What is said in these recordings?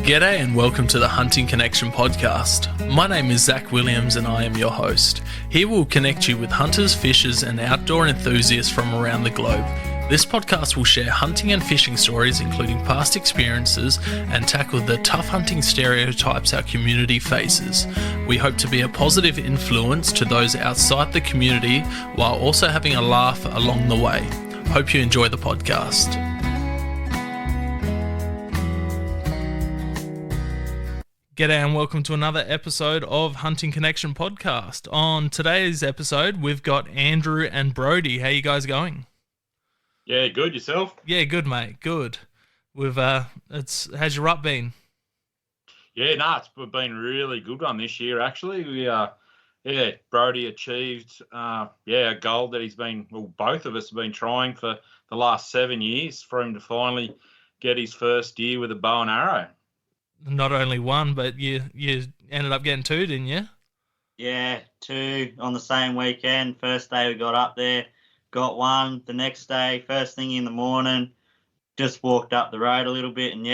G'day and welcome to the Hunting Connection podcast. My name is Zach Williams and I am your host. Here we'll connect you with hunters, fishers and outdoor enthusiasts from around the globe. This podcast will share hunting and fishing stories including past experiences and tackle the tough hunting stereotypes our community faces. We hope to be a positive influence to those outside the community while also having a laugh along the way. Hope you enjoy the podcast. G'day and welcome to another episode of Hunting Connection podcast. On today's episode, we've got Andrew and Brodie. How you guys going? Yeah, good. Yourself? Yeah, good, mate. Good. How's your rut been? Yeah, it's been a really good one this year. Actually, Brodie achieved, a goal that both of us have been trying for the last 7 years for him to finally get his first deer with a bow and arrow. Not only one, but you ended up getting two, didn't you? Yeah, two on the same weekend. First day we got up there, got one. The next day, first thing in the morning, just walked up the road a little bit and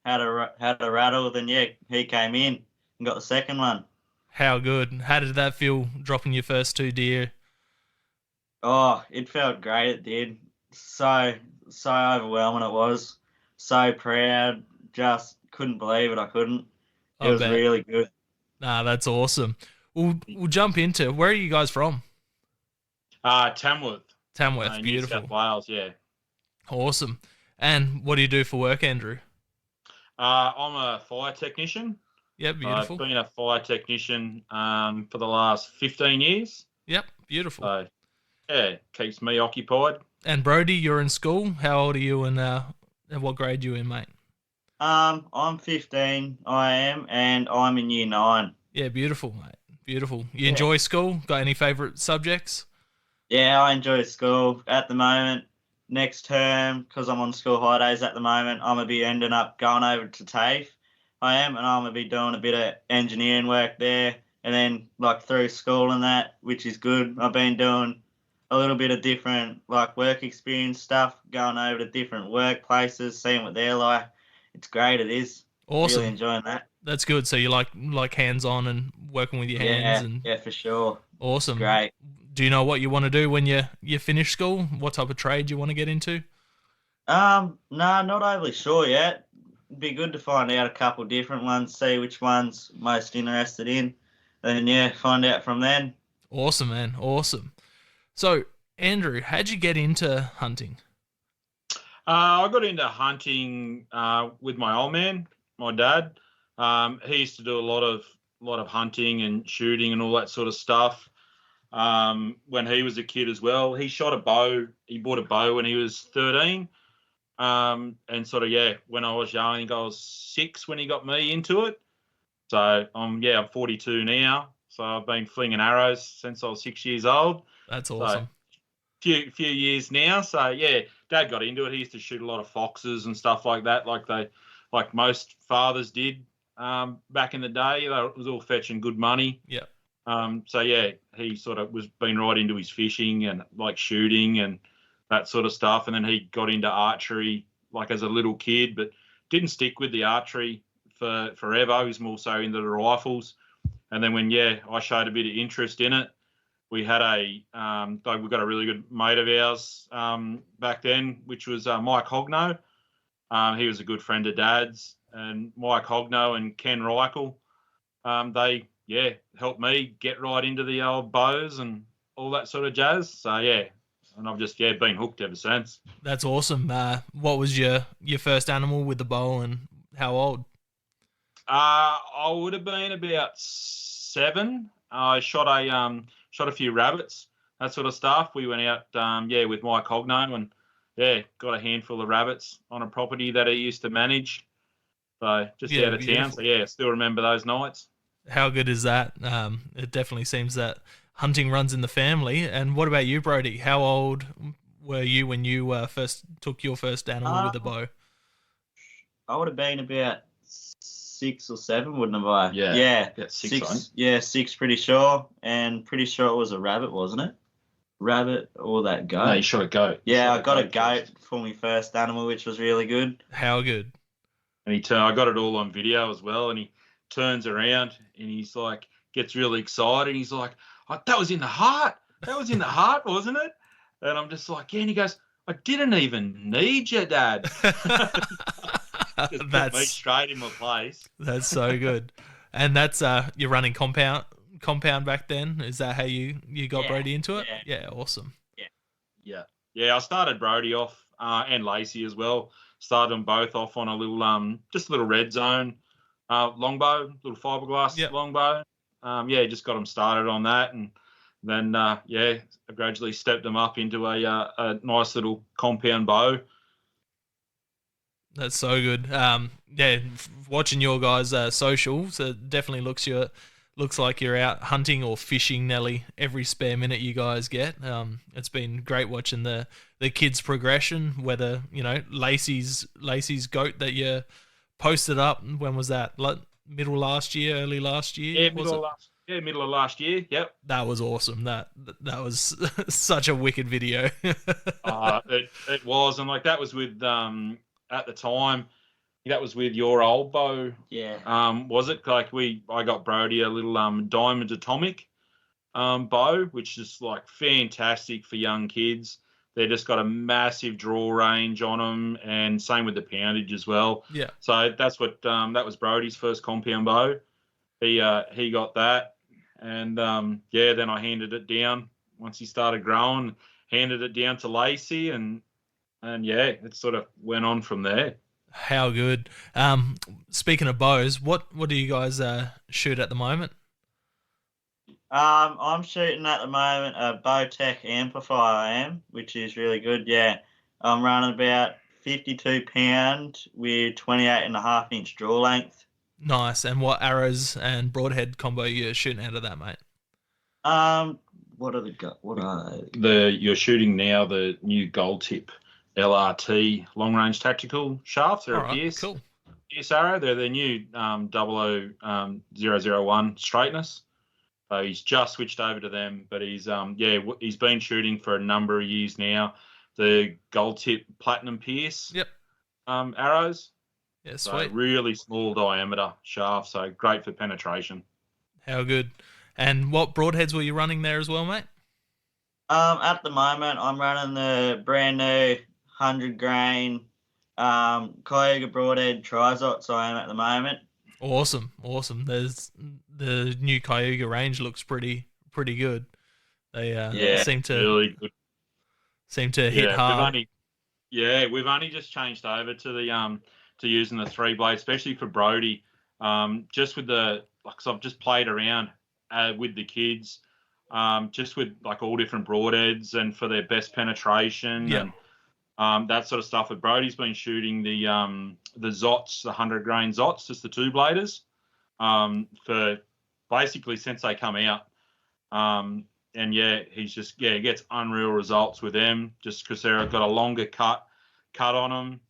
had a rattle. Then he came in and got the second one. How good? How did that feel dropping your first two deer? Oh, it felt great. It did. So overwhelming it was. So proud. Just couldn't believe it. I couldn't. It was really good. Nah, that's awesome. We'll jump into, where are you guys from? Tamworth. Beautiful. New South Wales, yeah. Awesome. And what do you do for work, Andrew? I'm a fire technician. Yep, beautiful. I've been a fire technician for the last 15 years. Yep, beautiful. So, yeah, keeps me occupied. And Brodie, you're in school. How old are you and what grade are you in, mate? I'm 15, I am, and I'm in year 9. Yeah, beautiful, mate. Beautiful. You enjoy school? Got any favourite subjects? Yeah, I enjoy school. At the moment, next term, because I'm on school holidays at the moment, I'm going to be ending up going over to TAFE. I am, and I'm going to be doing a bit of engineering work there, and then, through school and that, which is good. I've been doing a little bit of different, work experience stuff, going over to different workplaces, seeing what they're like. It's great, it is. Awesome. Really enjoying that. That's good. So you like hands-on and working with your hands? Yeah, for sure. Awesome. Great. Do you know what you want to do when you finish school? What type of trade you want to get into? No, not overly sure yet. It'd be good to find out a couple different ones, see which one's most interested in, and find out from then. Awesome, man. Awesome. So, Andrew, how'd you get into hunting? I got into hunting with my old man, my dad. He used to do a lot of hunting and shooting and all that sort of stuff. When he was a kid as well, he shot a bow. He bought a bow when he was 13. And when I was young, I think I was 6 when he got me into it. So I'm 42 now. So I've been flinging arrows since I was 6 years old. That's awesome. So, few years now. So Dad got into it. He used to shoot a lot of foxes and stuff like that, like most fathers did back in the day. It was all fetching good money. Yeah. He sort of was been right into his fishing and shooting and that sort of stuff. And then he got into archery as a little kid, but didn't stick with the archery for forever. He was more so into the rifles. And then when I showed a bit of interest in it, we had we got a really good mate of ours back then, which was Mike Hogno. He was a good friend of Dad's, and Mike Hogno and Ken Reichel, they helped me get right into the old bows and all that sort of jazz. So and I've just been hooked ever since. That's awesome. What was your first animal with the bow and how old? I would have been about 7. I shot a few rabbits, that sort of stuff. We went out, with Mike Hogno and, got a handful of rabbits on a property that he used to manage. So just out of beautiful. town. So, still remember those nights. How good is that? It definitely seems that hunting runs in the family. And what about you, Brodie? How old were you when you first took your first animal with a bow? I would have been about 6 or 7, wouldn't have I? Yeah. 6. 6, pretty sure. And pretty sure it was a rabbit, wasn't it? Rabbit or that goat? No, you shot a goat. Yeah, I got a goat for my first animal, which was really good. How good? And I got it all on video as well. And he turns around and he's like, gets really excited. He's like, oh, that was in the heart. That was in the heart, wasn't it? And I'm just like, yeah. And he goes, I didn't even need you, Dad. Just put me straight in my place. That's so good. And that's you're running compound back then. Is that how you got Brodie into it? Yeah, awesome. Yeah. I started Brodie off and Lacey as well. Started them both off on a little just a little red zone longbow, little fiberglass longbow. Just got them started on that, and then I gradually stepped them up into a nice little compound bow. That's so good. Watching your guys' socials, it definitely looks like you're out hunting or fishing nearly every spare minute you guys get. It's been great watching the kids' progression. Whether Lacey's goat that you posted up. When was that? Middle last year, early last year? Middle of last year. Yep. That was awesome. That was such a wicked video. It was, and like that was with at the time, that was with your old bow. Yeah. Was it like I got Brodie a little Diamond Atomic bow, which is like fantastic for young kids. They just got a massive draw range on them, and same with the poundage as well. Yeah. So that's what that was Brodie's first compound bow. He got that, and then I handed it down once he started growing. Handed it down to Lacey, and it sort of went on from there. How good. Speaking of bows, what do you guys shoot at the moment? I'm shooting at the moment a Bowtech amplifier, which is really good. Yeah, I'm running about 52 pound with 28.5-inch draw length. Nice. And what arrows and broadhead combo you're shooting out of that, mate? What are they? You're shooting now the new Gold Tip LRT long range tactical shafts. They're a Pierce arrow. They're the new 00001 straightness. So he's just switched over to them, but he's been shooting for a number of years now. The Gold Tip Platinum Pierce arrows. Yeah, sweet. So really small diameter shaft, so great for penetration. How good. And what broadheads were you running there as well, mate? At the moment, I'm running the brand new 100 grain Cayuga broadhead trizots. I am at the moment. Awesome. There's the new Cayuga range looks pretty good. They seem to really good. Seem to hit hard. We've only just changed over to the to using the 3-blade, especially for Brodie. Just with so I've just played around with the kids, just with like all different broadheads and for their best penetration and that sort of stuff. But Brodie's been shooting the Zots, the 100 grain Zots, just the 2-bladers, for basically since they come out. He's just he gets unreal results with them just because they've got a longer cut on them.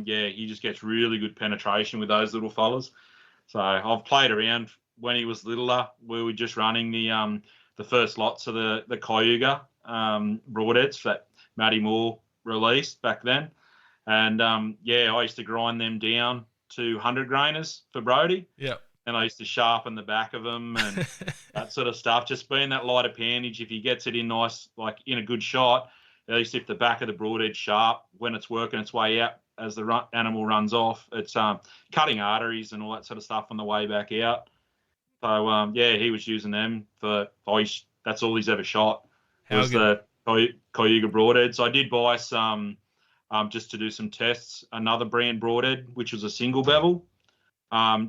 He just gets really good penetration with those little fellas. So I've played around when he was littler. We were just running the first lots of the Cayuga broadheads that Matty Moore released back then. And I used to grind them down to 100 grainers for Brodie. Yeah. And I used to sharpen the back of them and that sort of stuff. Just being that lighter poundage, if he gets it in nice, like in a good shot, at least if the back of the broadhead sharp when it's working its way out as the animal runs off, it's cutting arteries and all that sort of stuff on the way back out. So he was using them that's all he's ever shot. Was the Cayuga broadheads. I did buy some just to do some tests, another brand broadhead, which was a single bevel.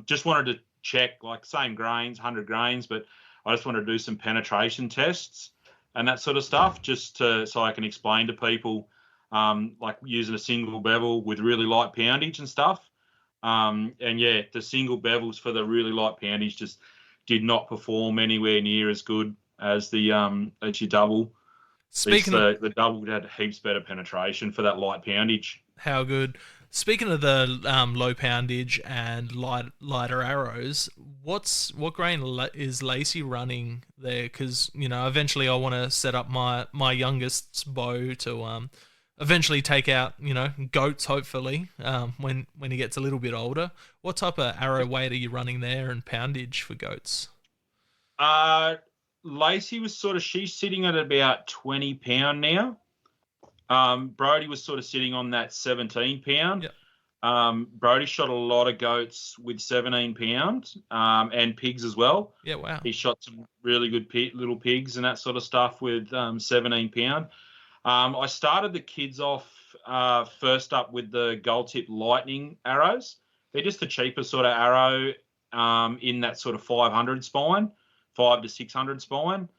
Just wanted to check, like same grains, 100 grains, but I just wanted to do some penetration tests and that sort of stuff, just so I can explain to people, like using a single bevel with really light poundage and stuff. The single bevels for the really light poundage just did not perform anywhere near as good as the as your double. The double had heaps better penetration for that light poundage. How good. Speaking of the low poundage and lighter arrows, what grain is Lacey running there? Because eventually I want to set up my youngest's bow to eventually take out, goats, hopefully, when he gets a little bit older. What type of arrow weight are you running there and poundage for goats? Lacey was she's sitting at about 20 pound now. Brodie was sort of sitting on that 17 pound. Yep. Brodie shot a lot of goats with 17 pounds, and pigs as well. Yeah, wow. He shot some really good little pigs and that sort of stuff with 17 pound. I started the kids off first up with the gold tip lightning arrows. They're just the cheapest sort of arrow in that sort of 500 spine, 5 to 600 spine.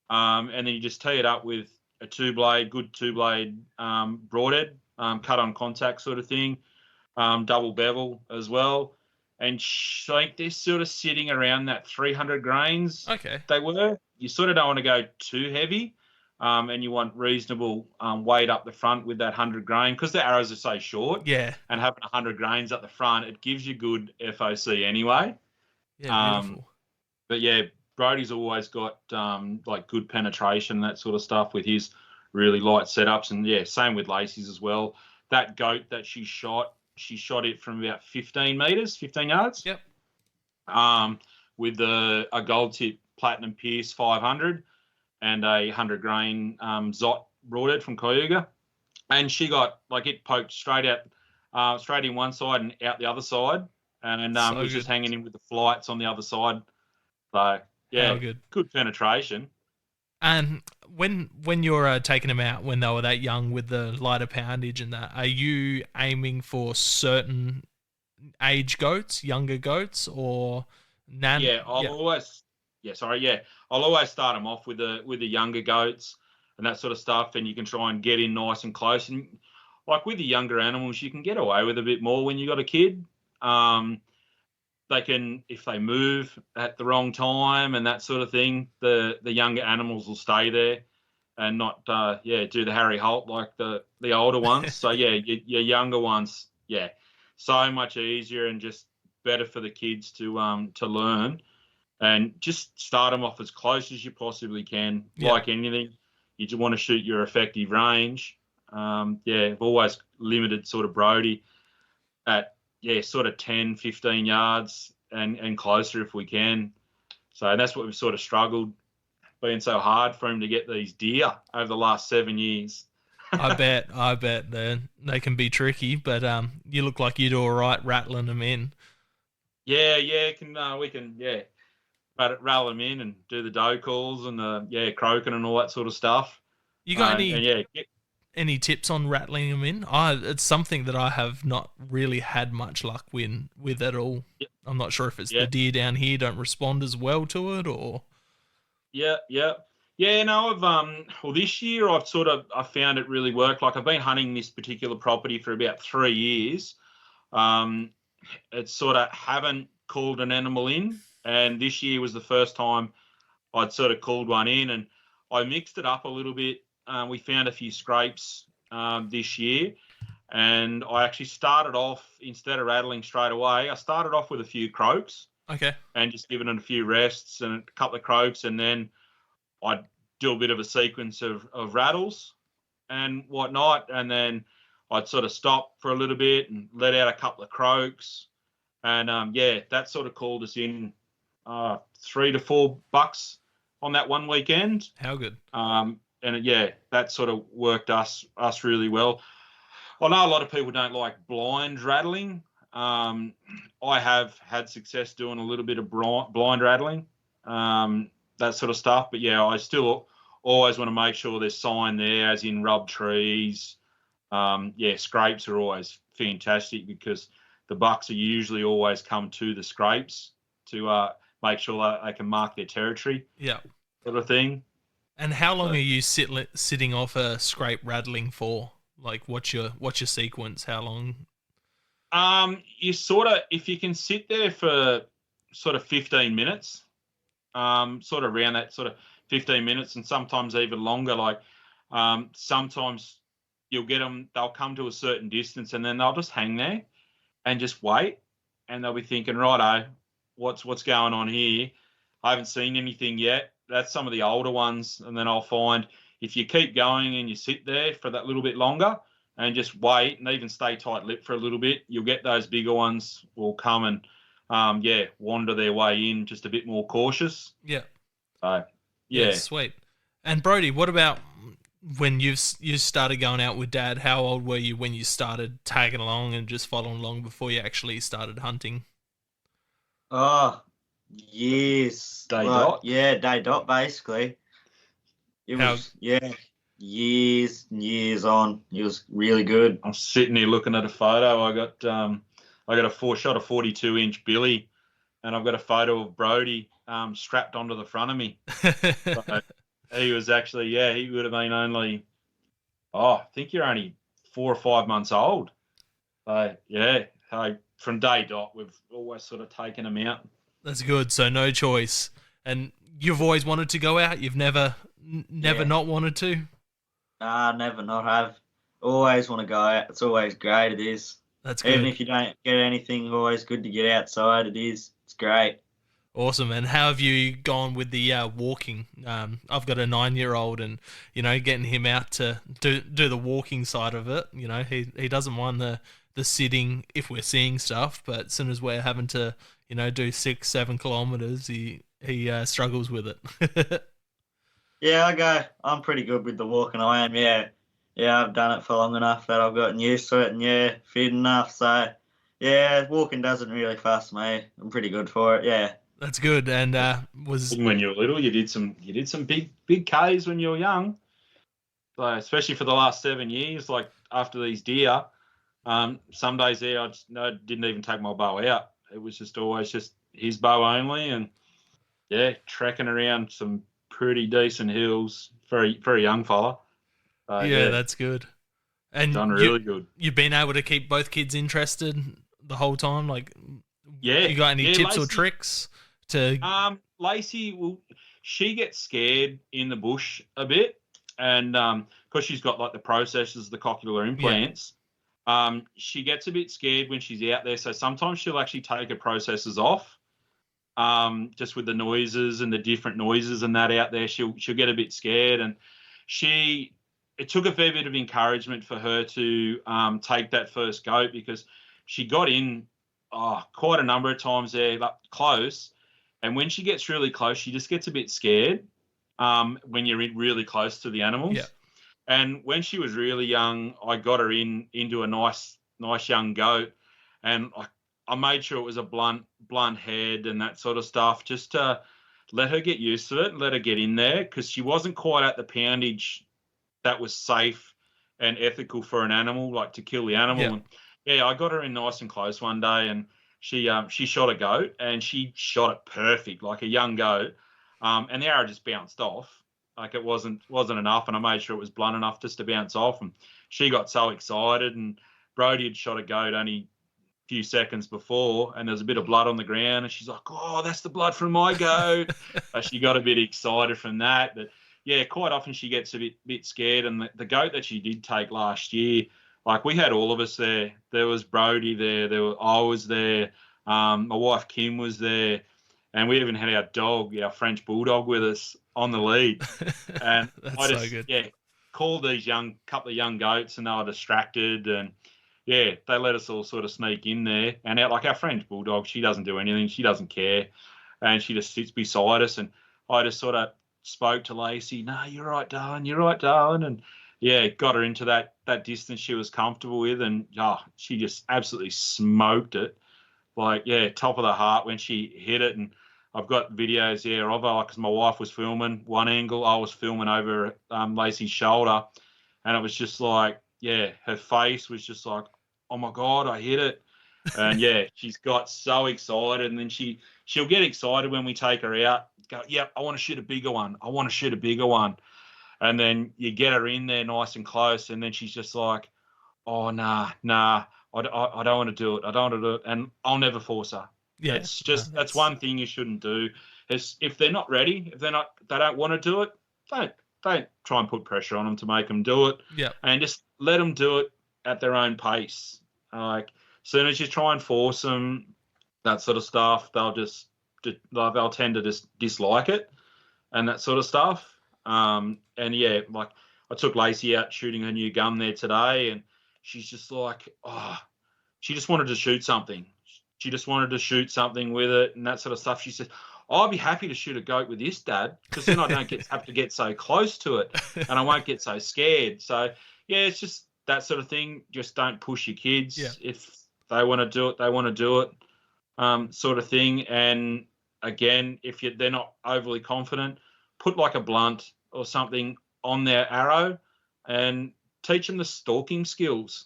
And then you just tee it up with a good two-blade broadhead, cut on contact sort of thing, double bevel as well. And I think they're sort of sitting around that 300 grains. Okay. They were. You sort of don't want to go too heavy, and you want reasonable weight up the front with that 100 grain, because the arrows are so short. Yeah. And having 100 grains up the front, it gives you good FOC anyway. Yeah, beautiful. But yeah, Brodie's always got good penetration, that sort of stuff with his really light setups. And yeah, same with Lacey's as well. That goat that she shot it from about 15 yards. Yep. With a gold tip platinum pierce 500 and a 100 grain Zot broadhead from Cayuga. And she got, it poked straight in one side and out the other side. And it was just hanging in with the flights on the other side. So, yeah, good penetration. And when you're taking them out when they were that young with the lighter poundage and that, are you aiming for certain age goats, younger goats, or Yeah, I'll always start them off with the younger goats and that sort of stuff, and you can try and get in nice and close. And with the younger animals, you can get away with a bit more when you got a kid. They can, if they move at the wrong time and that sort of thing, the younger animals will stay there and not do the Harry Holt like the older ones. So yeah, your younger ones, so much easier and just better for the kids to learn, and just start them off as close as you possibly can. Yeah. Like anything, you just want to shoot your effective range. I've always limited sort of Brodie at sort of 10, 15 yards and closer if we can. So that's what we've sort of struggled, being so hard for him to get these deer over the last 7 years. I bet they can be tricky, but you look like you do all right rattling them in. Yeah, we can rattle them in and do the doe calls and the croaking and all that sort of stuff. You got any tips on rattling them in? It's something that I have not really had much luck with at all. Yep. I'm not sure if it's the deer down here don't respond as well to it, or. Yeah. I've this year I found it really worked. I've been hunting this particular property for about 3 years. It's sort of haven't called an animal in, and this year was the first time I'd sort of called one in, and I mixed it up a little bit. We found a few scrapes this year, and I actually started off, instead of rattling straight away, I started off with a few croaks. Okay. And just giving it a few rests and a couple of croaks, and then I'd do a bit of a sequence of rattles and whatnot, and then I'd sort of stop for a little bit and let out a couple of croaks, and that sort of called us in 3 to 4 bucks on that one weekend. How good. And that sort of worked us really well. I know a lot of people don't like blind rattling. I have had success doing a little bit of blind rattling, that sort of stuff. But I still always want to make sure there's sign there, as in rub trees. Scrapes are always fantastic because the bucks are usually always come to the scrapes to make sure that they can mark their territory. Yeah, sort of thing. And how long are you sitting off a scrape rattling for? What's your sequence? How long? You if you can sit there for sort of 15 minutes, sort of around that sort of 15 minutes, and sometimes even longer. Sometimes you'll get them; they'll come to a certain distance, and then they'll just hang there and just wait, and they'll be thinking, righto, what's going on here? I haven't seen anything yet. That's some of the older ones, and then I'll find if you keep going and you sit there for that little bit longer, and just wait and even stay tight-lipped for a little bit. You'll get those bigger ones will come and, wander their way in just a bit more cautious. Yeah. So, yeah, sweet. And Brodie, what about when you started going out with Dad? How old were you when you started tagging along and just following along before you actually started hunting? Oh, years. Day dot? Yeah, day dot, basically. It was, years and years on. It was really good. I'm sitting here looking at a photo. I got a 42-inch Billy, and I've got a photo of Brodie strapped onto the front of me. So he was actually, he would have been only, I think you're only 4 or 5 months old. So, from day dot, we've always sort of taken him out. That's good. So no choice. And you've always wanted to go out? You've never not wanted to? Nah, never not have. Always want to go out. It's always great. It is. That's good. Even if you don't get anything, always good to get outside. It is. It's great. Awesome. And how have you gone with the walking? I've got a 9-year-old, and getting him out to do the walking side of it. He doesn't mind the sitting if we're seeing stuff, but as soon as we're having to do 6-7 kilometers, he struggles with it. Yeah, I'm pretty good with the walking. I am. Yeah, I've done it for long enough that I've gotten used to it, and fit enough. So walking doesn't really fuss me. I'm pretty good for it. Yeah. That's good. And when you were little, you did some big Ks when you were young. So especially for the last 7 years, like after these deer, some days there I didn't even take my bow out. It was just always just his bow only, and trekking around some pretty decent hills for a young fella. That's good. And done really good. You've been able to keep both kids interested the whole time. Like, you got any tips Lacey, or tricks to? Lacey, she gets scared in the bush a bit, and because she's got like the processors, the cochlear implants. She gets a bit scared when she's out there, so sometimes she'll actually take her processors off. Just with the noises and the different noises and that out there, she'll get a bit scared, and it took a fair bit of encouragement for her to take that first goat, because she got in quite a number of times there up close, and when she gets really close, she just gets a bit scared when you're really close to the animals. Yeah. And when she was really young, I got her into a nice young goat, and I made sure it was a blunt head and that sort of stuff, just to let her get used to it and let her get in there, because she wasn't quite at the poundage that was safe and ethical for an animal, like to kill the animal. Yeah. And I got her in nice and close one day, and she shot a goat, and she shot it perfect, like a young goat, and the arrow just bounced off. Like it wasn't enough, and I made sure it was blunt enough just to bounce off. And she got so excited, and Brodie had shot a goat only a few seconds before, and there's a bit of blood on the ground, and she's like, "Oh, that's the blood from my goat." She got a bit excited from that. But quite often she gets a bit scared. And the goat that she did take last year, like we had all of us there. There was Brodie there. I was there. My wife Kim was there. And we even had our dog, our French bulldog, with us on the lead. And That's so good. Called these couple of young goats, and they were distracted, and they let us all sort of sneak in there. And our French bulldog, she doesn't do anything, she doesn't care, and she just sits beside us. And I just sort of spoke to Lacey, "No, you're right, darling," and got her into that distance she was comfortable with, and she just absolutely smoked it. Like, top of the heart when she hit it. And I've got videos of her, because my wife was filming one angle, I was filming over Lacey's shoulder, and it was just like, her face was just like, "Oh my God, I hit it." And she's got so excited, and then she'll get excited when we take her out, go, "I want to shoot a bigger one. And then you get her in there nice and close, and then she's just like, "Oh, nah, I don't want to do it. And I'll never force her." Yeah, it's just that's one thing you shouldn't do. Is if they're not ready, if they don't want to do it, don't try and put pressure on them to make them do it. Yeah, and just let them do it at their own pace. Like, as soon as you try and force them, that sort of stuff, they'll tend to just dislike it and that sort of stuff. Like I took Lacey out shooting her new gun there today, and she's just like, she just wanted to shoot something. She just wanted to shoot something with it and that sort of stuff. She said, I'll be happy to shoot a goat with this, Dad, because then I don't have to get so close to it and I won't get so scared. So, yeah, it's just that sort of thing. Just don't push your kids. Yeah. If they want to do it, they want to do it, sort of thing. And, again, if they're not overly confident, put like a blunt or something on their arrow and teach them the stalking skills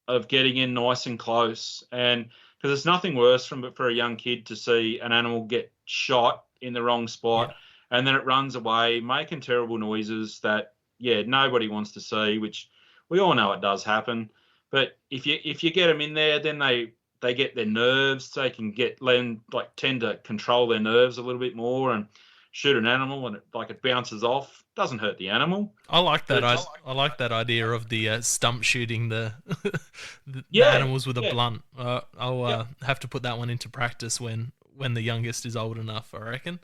of getting in nice and close. And because there's nothing worse for a young kid to see an animal get shot in the wrong spot and then it runs away making terrible noises that, nobody wants to see, which we all know it does happen. But if you get them in there, then they get their nerves. They can tend to control their nerves a little bit more and shoot an animal and it bounces off. Doesn't hurt the animal. I like that. I like that idea of the stump shooting the animals with a blunt. I'll have to put that one into practice when the youngest is old enough, I reckon.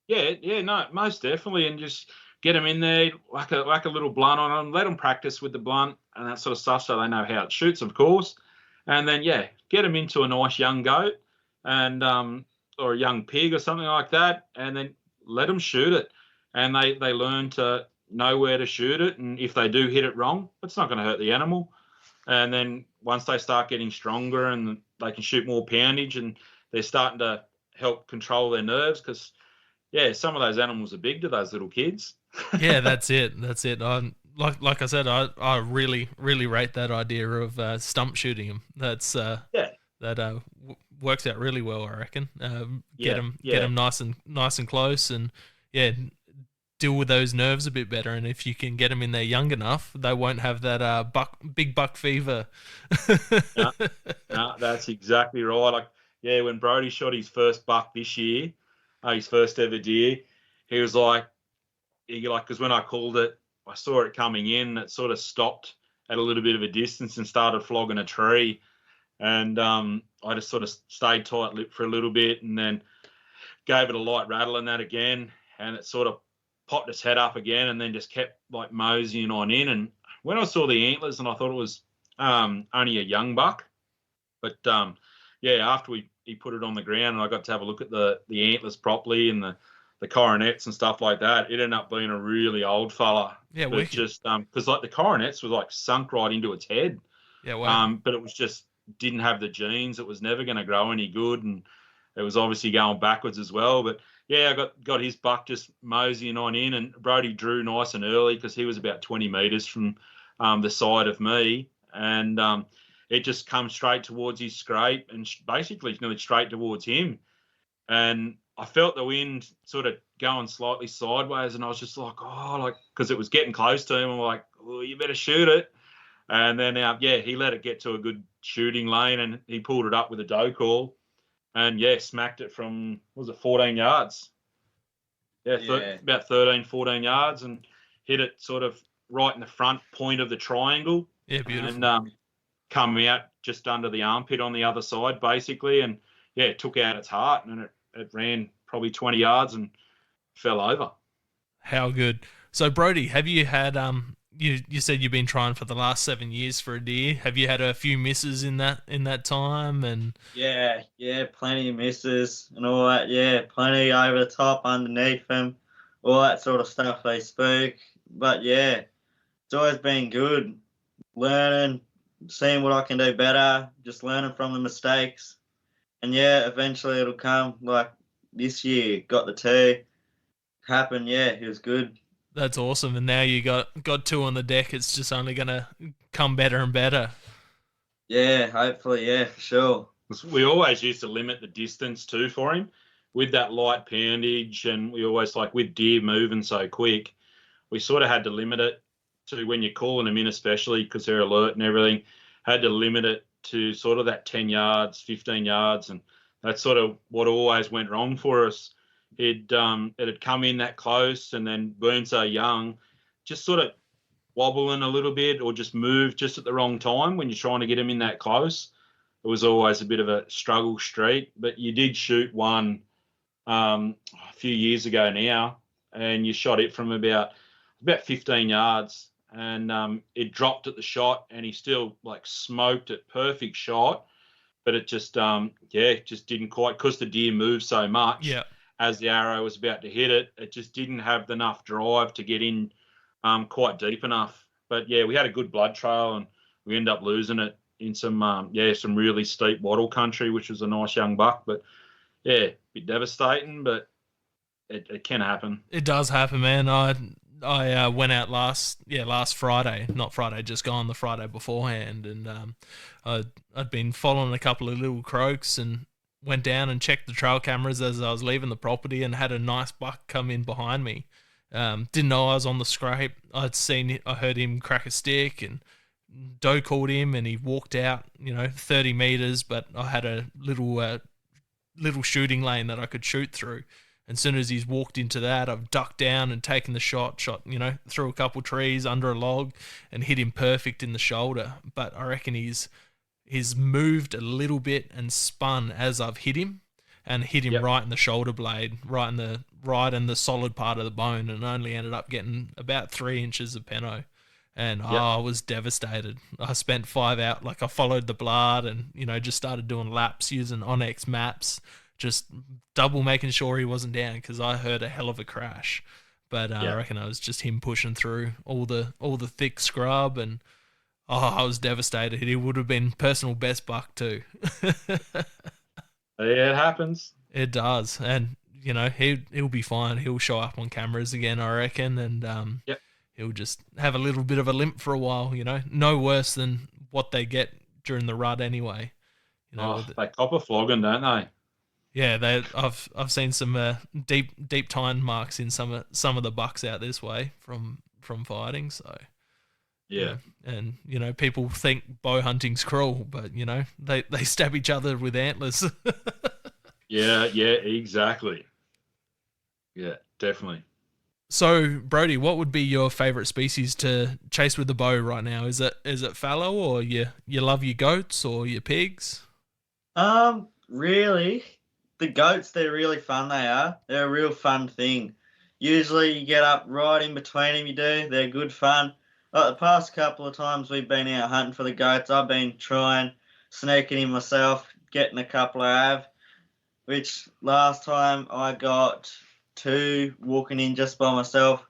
Yeah, no, most definitely, and just get them in there like a little blunt on them. Let them practice with the blunt and that sort of stuff, so they know how it shoots, of course. And then get them into a nice young goat and or a young pig or something like that, and then let them shoot it. And they learn to know where to shoot it. And if they do hit it wrong, it's not going to hurt the animal. And then once they start getting stronger and they can shoot more poundage and they're starting to help control their nerves because, some of those animals are big to those little kids. Yeah, that's it. Like I said, I really, really rate that idea of stump shooting them. That's that works out really well, I reckon. Get them nice and close and, deal with those nerves a bit better, and if you can get them in there young enough, they won't have that big buck fever. No, that's exactly right. When Brodie shot his first buck this year, his first ever deer, he was because when I called it, I saw it coming in. It sort of stopped at a little bit of a distance and started flogging a tree, and I just sort of stayed tight-lipped for a little bit, and then gave it a light rattle and that again, and it sort of popped its head up again and then just kept moseying on in. And when I saw the antlers, and I thought it was only a young buck, but after he put it on the ground and I got to have a look at the antlers properly and the coronets and stuff like that, it ended up being a really old fella. Yeah, but just because the coronets was sunk right into its head. Yeah, wow. But it was just didn't have the genes. It was never going to grow any good, and it was obviously going backwards as well. But I got his buck just moseying on in, and Brodie drew nice and early because he was about 20 metres from the side of me, and it just comes straight towards his scrape and basically nearly straight towards him. And I felt the wind sort of going slightly sideways, and I was just because it was getting close to him, I'm like, oh, you better shoot it. And then, he let it get to a good shooting lane, and he pulled it up with a doe call. And, smacked it from, 14 yards? About 13, 14 yards, and hit it sort of right in the front point of the triangle. Yeah, beautiful. And come out just under the armpit on the other side, basically. And, it took out its heart, and it ran probably 20 yards and fell over. How good. So, Brodie, have you had... You said you've been trying for the last 7 years for a deer. Have you had a few misses in that time? And plenty of misses and all that. Yeah, plenty over the top, underneath them, all that sort of stuff they spook. But it's always been good learning, seeing what I can do better, just learning from the mistakes. And eventually it'll come. Like this year, got the 2 happen. It was good. That's awesome. And now you got 2 on the deck. It's just only going to come better and better. Yeah, hopefully, for sure. We always used to limit the distance too for him with that light poundage, and we always with deer moving so quick, we sort of had to limit it to when you're calling them in, especially because they're alert and everything, had to limit it to sort of that 10 yards, 15 yards, and that's sort of what always went wrong for us. It had come in that close and then been so young, just sort of wobbling a little bit or just move just at the wrong time when you're trying to get him in that close. It was always a bit of a struggle streak, but you did shoot one a few years ago now, and you shot it from about 15 yards, and it dropped at the shot, and he still like smoked it, perfect shot, but it just it just didn't quite, because the deer moved so much. Yeah. As the arrow was about to hit it, it just didn't have enough drive to get in quite deep enough. But yeah, we had a good blood trail, and we ended up losing it in some some really steep wattle country, which was a nice young buck. But yeah, a bit devastating, but it can happen. It does happen, man. I went out last Friday, not Friday, just gone, the Friday beforehand, and I'd been following a couple of little croaks and went down and checked the trail cameras as I was leaving the property, and had a nice buck come in behind me. Didn't know I was on the scrape. I heard him crack a stick, and Doe called him, and he walked out, 30 meters, but I had a little shooting lane that I could shoot through. And as soon as he's walked into that, I've ducked down and taken the shot, through a couple trees under a log, and hit him perfect in the shoulder. But I reckon he's moved a little bit and spun as I've hit him, and hit him right in the shoulder blade, right in the solid part of the bone, and only ended up getting about 3 inches of peno. And I was devastated. I spent 5 out, I followed the blood, and just started doing laps using Onyx maps, just double making sure he wasn't down, because I heard a hell of a crash. But I reckon it was just him pushing through all the thick scrub, and I was devastated. He would have been personal best buck too. Yeah, it happens. It does, and he'll be fine. He'll show up on cameras again, I reckon, and he'll just have a little bit of a limp for a while. No worse than what they get during the rut anyway. They cop a flogging, don't they? Yeah, I've seen some deep tine marks in some of the bucks out this way from fighting. So yeah, and people think bow hunting's cruel, but they stab each other with antlers. yeah, exactly. Yeah, definitely. So, Brodie, what would be your favourite species to chase with the bow right now? Is it fallow, or you love your goats or your pigs? Really, the goats, they're really fun, they are. They're a real fun thing. Usually you get up right in between them, you do. They're good fun. Like the past couple of times we've been out hunting for the goats, I've been sneaking in myself, getting a couple I have, which last time I got 2 walking in just by myself,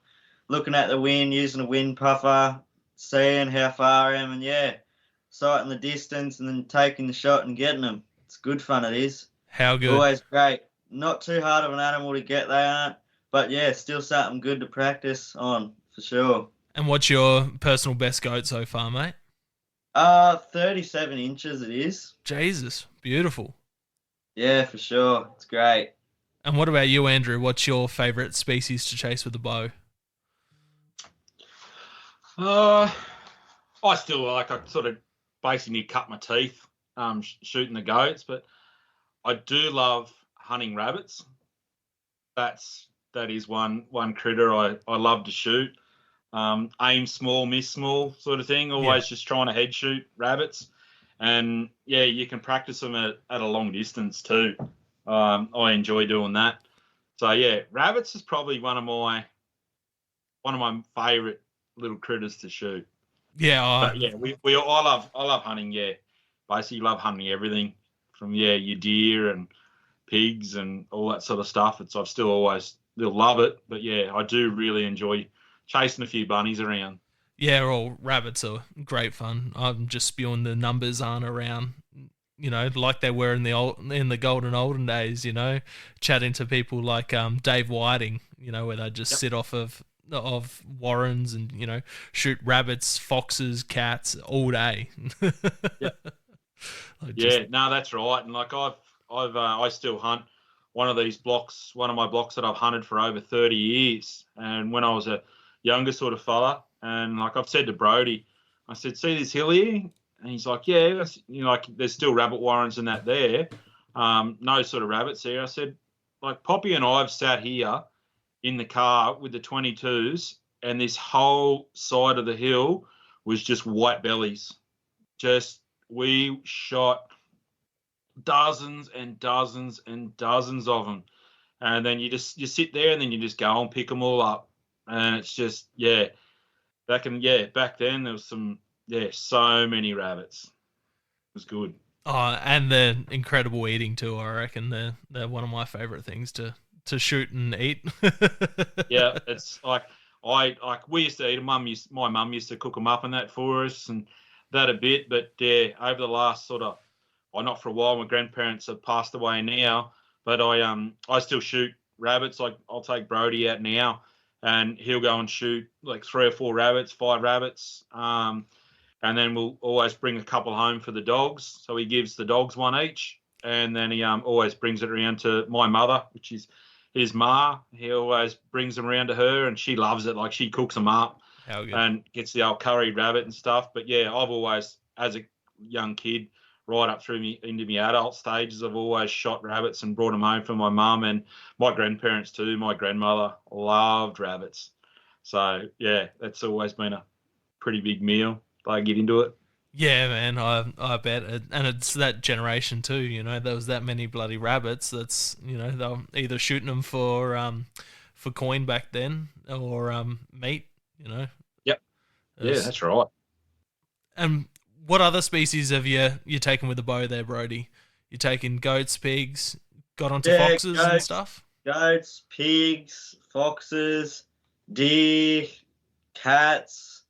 looking at the wind, using a wind puffer, seeing how far I am, and sighting the distance and then taking the shot and getting them. It's good fun, it is. How good? Always great. Not too hard of an animal to get, they aren't, but still something good to practice on, for sure. And what's your personal best goat so far, mate? 37 inches it is. Jesus, beautiful. Yeah, for sure. It's great. And what about you, Andrew? What's your favourite species to chase with a bow? I still I sort of basically cut my teeth shooting the goats, but I do love hunting rabbits. That is one critter I love to shoot. Aim small, miss small sort of thing. Always just trying to head shoot rabbits. And you can practice them at a long distance too. I enjoy doing that. So rabbits is probably one of my favourite little critters to shoot. Yeah, I love hunting. Yeah, basically love hunting everything from your deer and pigs and all that sort of stuff. I've still always love it, but I do really enjoy chasing a few bunnies around. Yeah, well, rabbits are great fun. I'm just spewing the numbers aren't around, like they were in the golden olden days. Chatting to people like Dave Whiting, where they just sit off of warrens and shoot rabbits, foxes, cats all day. No, that's right. And I still hunt one of my blocks that I've hunted for over 30 years. And when I was a younger sort of fella, and I've said to Brodie, I said, see this hill here? And he's like, yeah, that's, there's still rabbit warrens and that there. No sort of rabbits there. I said, Poppy and I have sat here in the car with the 22s, and this whole side of the hill was just white bellies. We shot dozens and dozens and dozens of them. And then you sit there and then you just go and pick them all up. And it's just, back then there was so many rabbits. It was good. Oh, and they're incredible eating too. I reckon they're one of my favourite things to shoot and eat. Yeah, it's like we used to eat them. My mum used to cook them up and that for us and that a bit. But yeah, over the last not for a while. My grandparents have passed away now, but I still shoot rabbits. Like I'll take Brodie out now, and he'll go and shoot like 3 or 4 rabbits, 5 rabbits. And then we'll always bring a couple home for the dogs. So he gives the dogs one each, and then he always brings it around to my mother, which is his ma. He always brings them around to her, and she loves it. Like she cooks them up and gets the old curried rabbit and stuff. But yeah, I've always, as a young kid, right up through me into my adult stages, I've always shot rabbits and brought them home for my mum and my grandparents too. My grandmother loved rabbits. So yeah, that's always been a pretty big meal. I get into it. Yeah, man, I bet, and it's that generation too. You know, there was that many bloody rabbits. That's they're either shooting them for coin back then or meat. Yep. Yeah, that's right. And what other species have you taken with a bow there, Brodie? You taking goats, pigs, got onto foxes and stuff? Goats, pigs, foxes, deer, cats.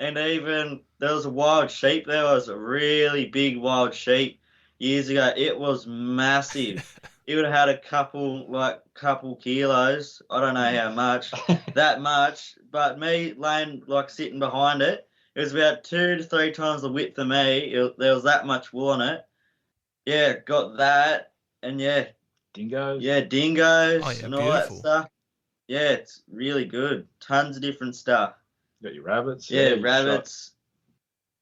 And even there was a wild sheep. There was a really big wild sheep years ago. It was massive. It would have had a couple kilos. I don't know how much, that much. But me laying sitting behind it, it was about 2 to 3 times the width of me. There was that much wool on it. Yeah, got that, and dingoes. Yeah, dingoes and all beautiful. that stuff. Yeah, it's really good. Tons of different stuff. Got your rabbits. Yeah, rabbits.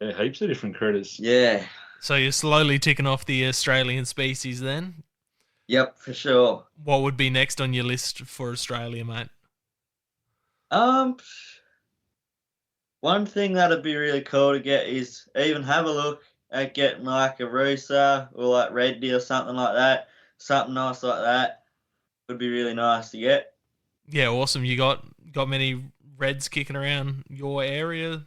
Yeah, heaps of different critters. Yeah. So you're slowly ticking off the Australian species then? Yep, for sure. What would be next on your list for Australia, mate? One thing that'd be really cool to get is even have a look at getting like a rooster or like red deer or something like that. Something nice like that would be really nice to get. Yeah, awesome. You got many reds kicking around your area?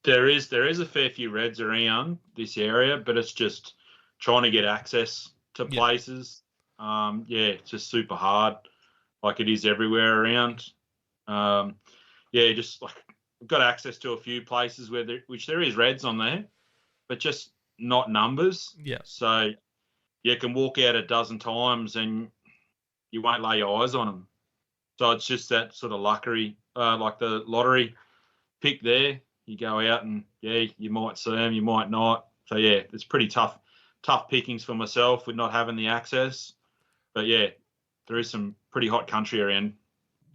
There is a fair few reds around this area, but it's just trying to get access to places. It's just super hard, like it is everywhere around. Just like we've got access to a few places which there is reds on there, but just not numbers. Yeah. So you can walk out a dozen times and you won't lay your eyes on them. So it's just that sort of luxury, like the lottery pick there. You go out and, you might see them, you might not. So, it's pretty tough pickings for myself with not having the access. But, there is some pretty hot country around.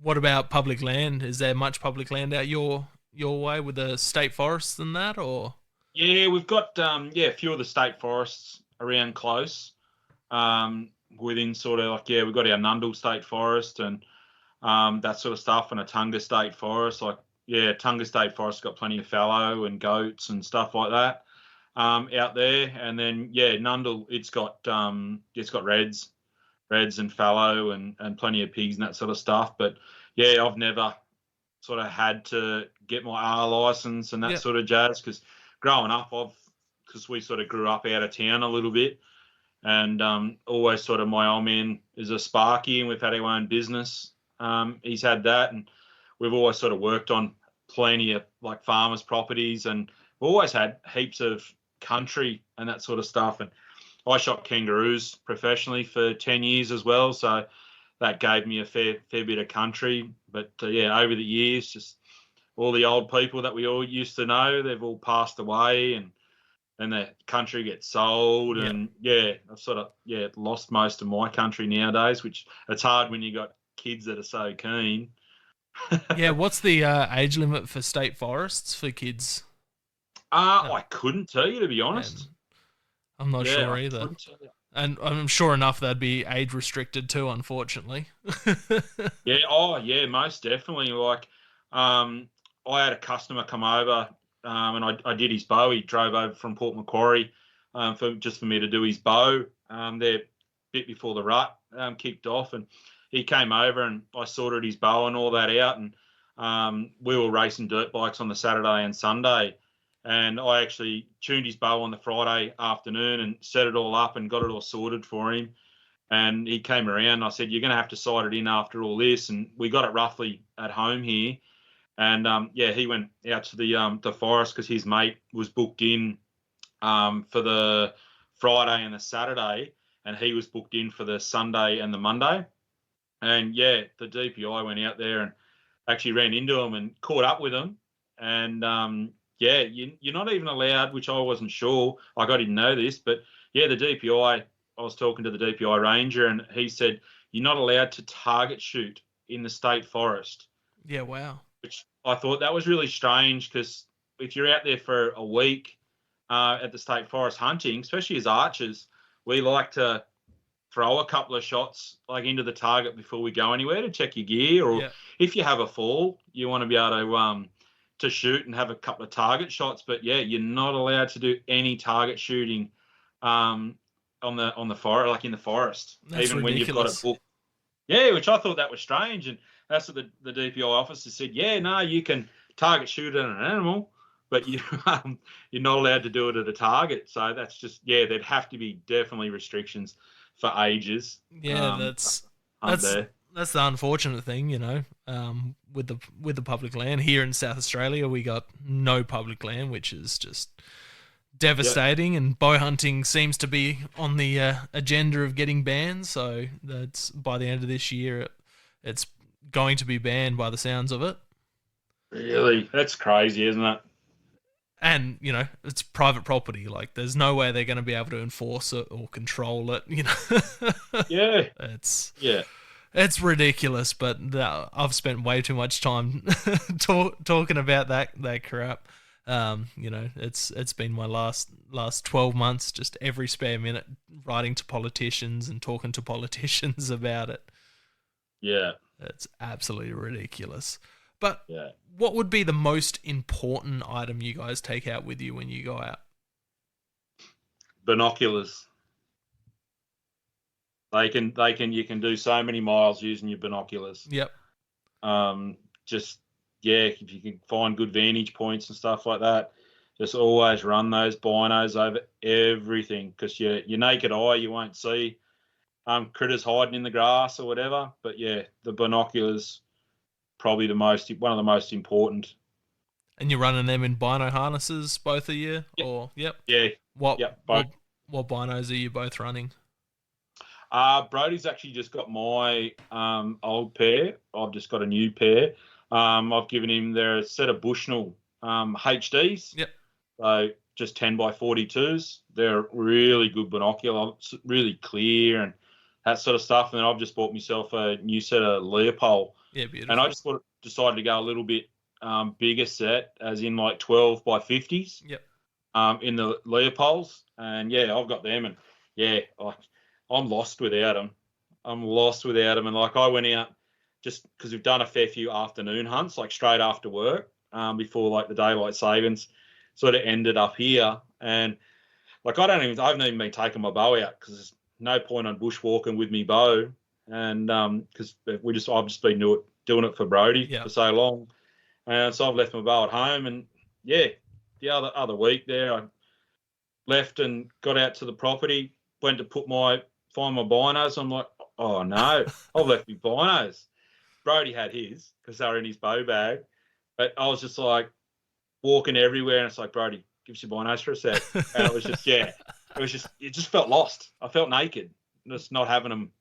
What about public land? Is there much public land out your way with the state forests and that, or? Yeah, we've got, a few of the state forests around close. Within sort of like, we've got our Nundle State Forest and that sort of stuff, and a Tunga State Forest. Like, Tunga State Forest got plenty of fallow and goats and stuff like that out there. And then Nundle, it's got reds and fallow and plenty of pigs and that sort of stuff. But I've never sort of had to get my R license and that sort of jazz, because growing up, because we sort of grew up out of town a little bit, and always sort of my old man is a Sparky, and we've had our own business. He's had that, and we've always sort of worked on plenty of like farmers' properties, and we've always had heaps of country and that sort of stuff. And I shot kangaroos professionally for 10 years as well, so that gave me a fair bit of country. But over the years, just all the old people that we all used to know, they've all passed away, and the country gets sold, and I've sort of lost most of my country nowadays, which it's hard when you got kids that are so keen. What's the age limit for state forests for kids? I couldn't tell you, to be honest. I'm not sure either. And I'm sure enough that'd be age restricted too, unfortunately. Most definitely. Like, I had a customer come over, and I did his bow. He drove over from Port Macquarie for me to do his bow. There, a bit before the rut kicked off, and he came over and I sorted his bow and all that out, and we were racing dirt bikes on the Saturday and Sunday, and I actually tuned his bow on the Friday afternoon and set it all up and got it all sorted for him. And he came around and I said, you're going to have to sight it in after all this. And we got it roughly at home here. And, he went out to the forest because his mate was booked in for the Friday and the Saturday, and he was booked in for the Sunday and the Monday. And, the DPI went out there and actually ran into him and caught up with him. And, you're not even allowed, which I wasn't sure. Like, I didn't know this, but, the DPI, I was talking to the DPI ranger, and he said, you're not allowed to target shoot in the state forest. Yeah, wow. Which I thought that was really strange, because if you're out there for a week at the state forest hunting, especially as archers, we like to throw a couple of shots like into the target before we go anywhere to check your gear, or if you have a fall, you want to be able to shoot and have a couple of target shots. But you're not allowed to do any target shooting on the forest, like in the forest. That's even ridiculous. When you've got a book. Yeah, which I thought that was strange, and that's what the DPI officer said. No, you can target shoot at an animal, but you're not allowed to do it at a target. So that's just there'd have to be definitely restrictions for ages. Yeah, that's the unfortunate thing, with the public land here in South Australia. We got no public land, which is just devastating. And bow hunting seems to be on the agenda of getting banned. So that's by the end of this year, it's going to be banned by the sounds of it. Really? That's crazy, isn't it? And, it's private property. Like, there's no way they're going to be able to enforce it or control it, Yeah. It's ridiculous, but I've spent way too much time talking about that crap. It's been my last 12 months, just every spare minute writing to politicians and talking to politicians about it. Yeah. It's absolutely ridiculous. But what would be the most important item you guys take out with you when you go out? Binoculars. You can do so many miles using your binoculars. Yep. If you can find good vantage points and stuff like that, just always run those binos over everything, because your naked eye, you won't see critters hiding in the grass or whatever. But the binoculars, probably one of the most important. And you're running them in bino harnesses, both of you? Yep. Or Yeah. What Both. What binos are you both running? Brodie's actually just got my old pair. I've just got a new pair. I've given him a set of Bushnell HDs. Yep. So just 10 by 42s. They're really good binocular, really clear and that sort of stuff. And then I've just bought myself a new set of Leopold. Yeah, beautiful. And I just decided to go a little bit bigger set, as in like 12 by 50s. Yep. In the Leopolds. And I've got them, and I'm lost without them. And like, I went out just because we've done a fair few afternoon hunts, like straight after work, before like the daylight savings sort of ended up here. And like, I haven't even been taking my bow out, because there's no point on bushwalking with me bow. And because I've just been doing it for Brodie for so long. And so I've left my bow at home. And the other week there, I left and got out to the property, went to find my binos. I'm like, oh no, I've left my binos. Brodie had his, because they were in his bow bag. But I was just like walking everywhere, and it's like, Brodie, give us your binos for a sec. And it was just, it just felt lost. I felt naked, just not having them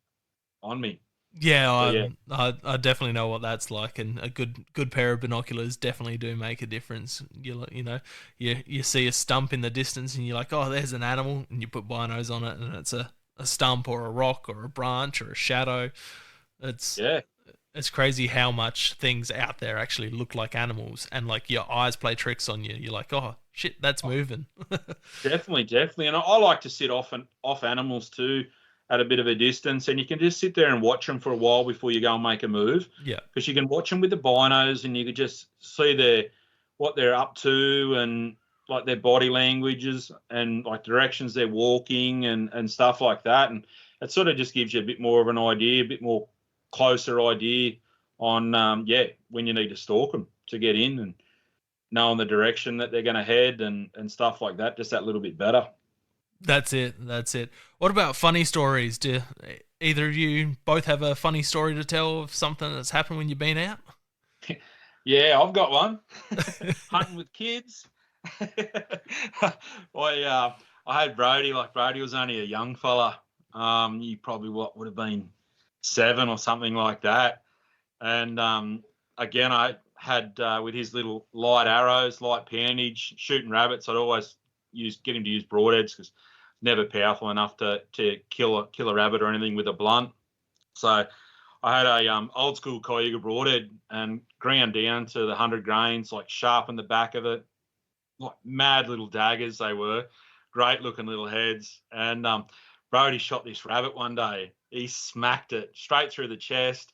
on me. Yeah, I definitely know what that's like, and a good pair of binoculars definitely do make a difference. You see a stump in the distance, and you're like, oh, there's an animal, and you put binos on it, and it's a stump or a rock or a branch or a shadow. It's crazy how much things out there actually look like animals, and like your eyes play tricks on you. You're like, oh shit, that's moving. Definitely, and I like to sit off animals too, at a bit of a distance, and you can just sit there and watch them for a while before you go and make a move. Yeah, because you can watch them with the binos, and you can just see what they're up to, and like their body languages, and like directions they're walking, and stuff like that. And it sort of just gives you a bit more of an idea, a bit more closer idea on when you need to stalk them to get in and knowing the direction that they're going to head and stuff like that, just that little bit better. That's it. What about funny stories? Do either of you both have a funny story to tell of something that's happened when you've been out? Yeah, I've got one. Hunting with kids. I had Brodie. Like, Brodie was only a young fella. He probably would have been 7 or something like that. And again, I had with his little light arrows, light poundage, shooting rabbits. I'd always get him to use broadheads because never powerful enough to kill a rabbit or anything with a blunt. So I had a old school Cayuga broadhead and ground down to the 100 grains, like sharpened the back of it, like mad little daggers they were, great looking little heads. And Brodie shot this rabbit one day. He smacked it straight through the chest,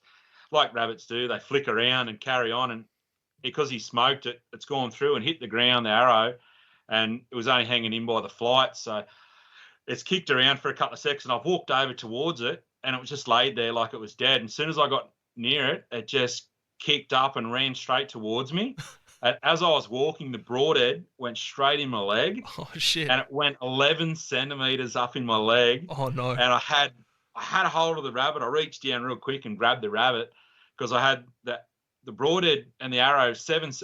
like rabbits do. They flick around and carry on, and because he smoked it, it's gone through and hit the ground, the arrow, and it was only hanging in by the flight. So it's kicked around for a couple of seconds, and I've walked over towards it, and it was just laid there like it was dead. And as soon as I got near it, it just kicked up and ran straight towards me. And as I was walking, the broadhead went straight in my leg. Oh, shit. And it went 11 centimetres up in my leg. Oh, no. And I had a hold of the rabbit. I reached down real quick and grabbed the rabbit because I had the broadhead and the arrow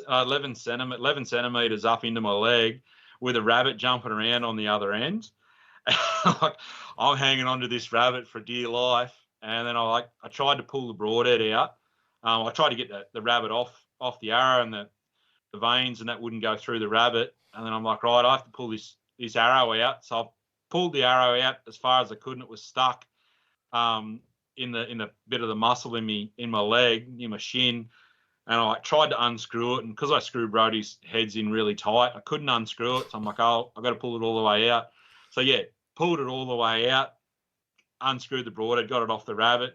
11 centimetres up into my leg with a rabbit jumping around on the other end. Like, I'm hanging onto this rabbit for dear life, and then I tried to pull the broadhead out. I tried to get the rabbit off the arrow and the veins, and that wouldn't go through the rabbit. And then I'm like, right, I have to pull this arrow out. So I pulled the arrow out as far as I could, and it was stuck in the bit of the muscle in my leg, near my shin. And I tried to unscrew it, and because I screwed Brodie's heads in really tight, I couldn't unscrew it. So I'm like, oh, I've got to pull it all the way out. So yeah, pulled it all the way out, unscrewed the broadhead, got it off the rabbit,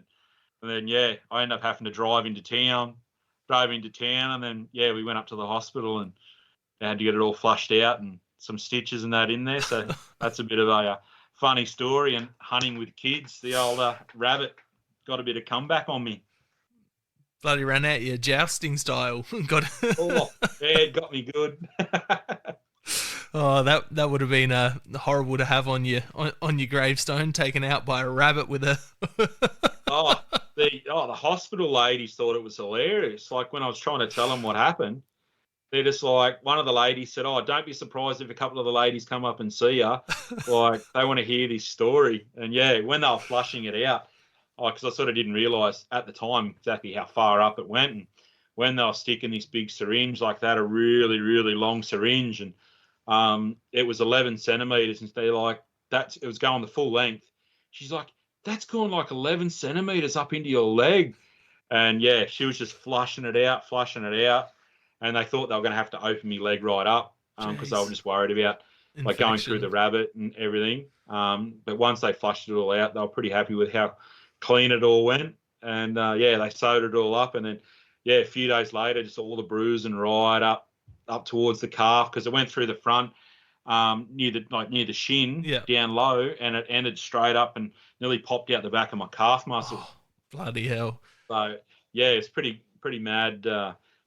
and then I ended up having to drove into town, and then we went up to the hospital and they had to get it all flushed out and some stitches and that in there. So that's a bit of a funny story. And hunting with kids, the old rabbit got a bit of comeback on me. Bloody ran out your jousting style. It got me good. Oh, that would have been horrible to have on your gravestone, taken out by a rabbit with a. The hospital ladies thought it was hilarious. Like, when I was trying to tell them what happened, they're just like, one of the ladies said, "Oh, don't be surprised if a couple of the ladies come up and see you. Like, they want to hear this story." And when they were flushing it out, because I sort of didn't realise at the time exactly how far up it went, and when they were sticking this big syringe like that, a really, really long syringe, and it was 11 centimetres, and they're like, it was going the full length. She's like, "That's gone like 11 centimetres up into your leg." And she was just flushing it out. And they thought they were going to have to open my leg right up because they were just worried about like going through the rabbit and everything. But once they flushed it all out, they were pretty happy with how clean it all went. And they sewed it all up. And then, a few days later, just all the bruising right up towards the calf, because it went through the front near the shin, down low, and it ended straight up and nearly popped out the back of my calf muscle. Oh, bloody hell! So it's pretty mad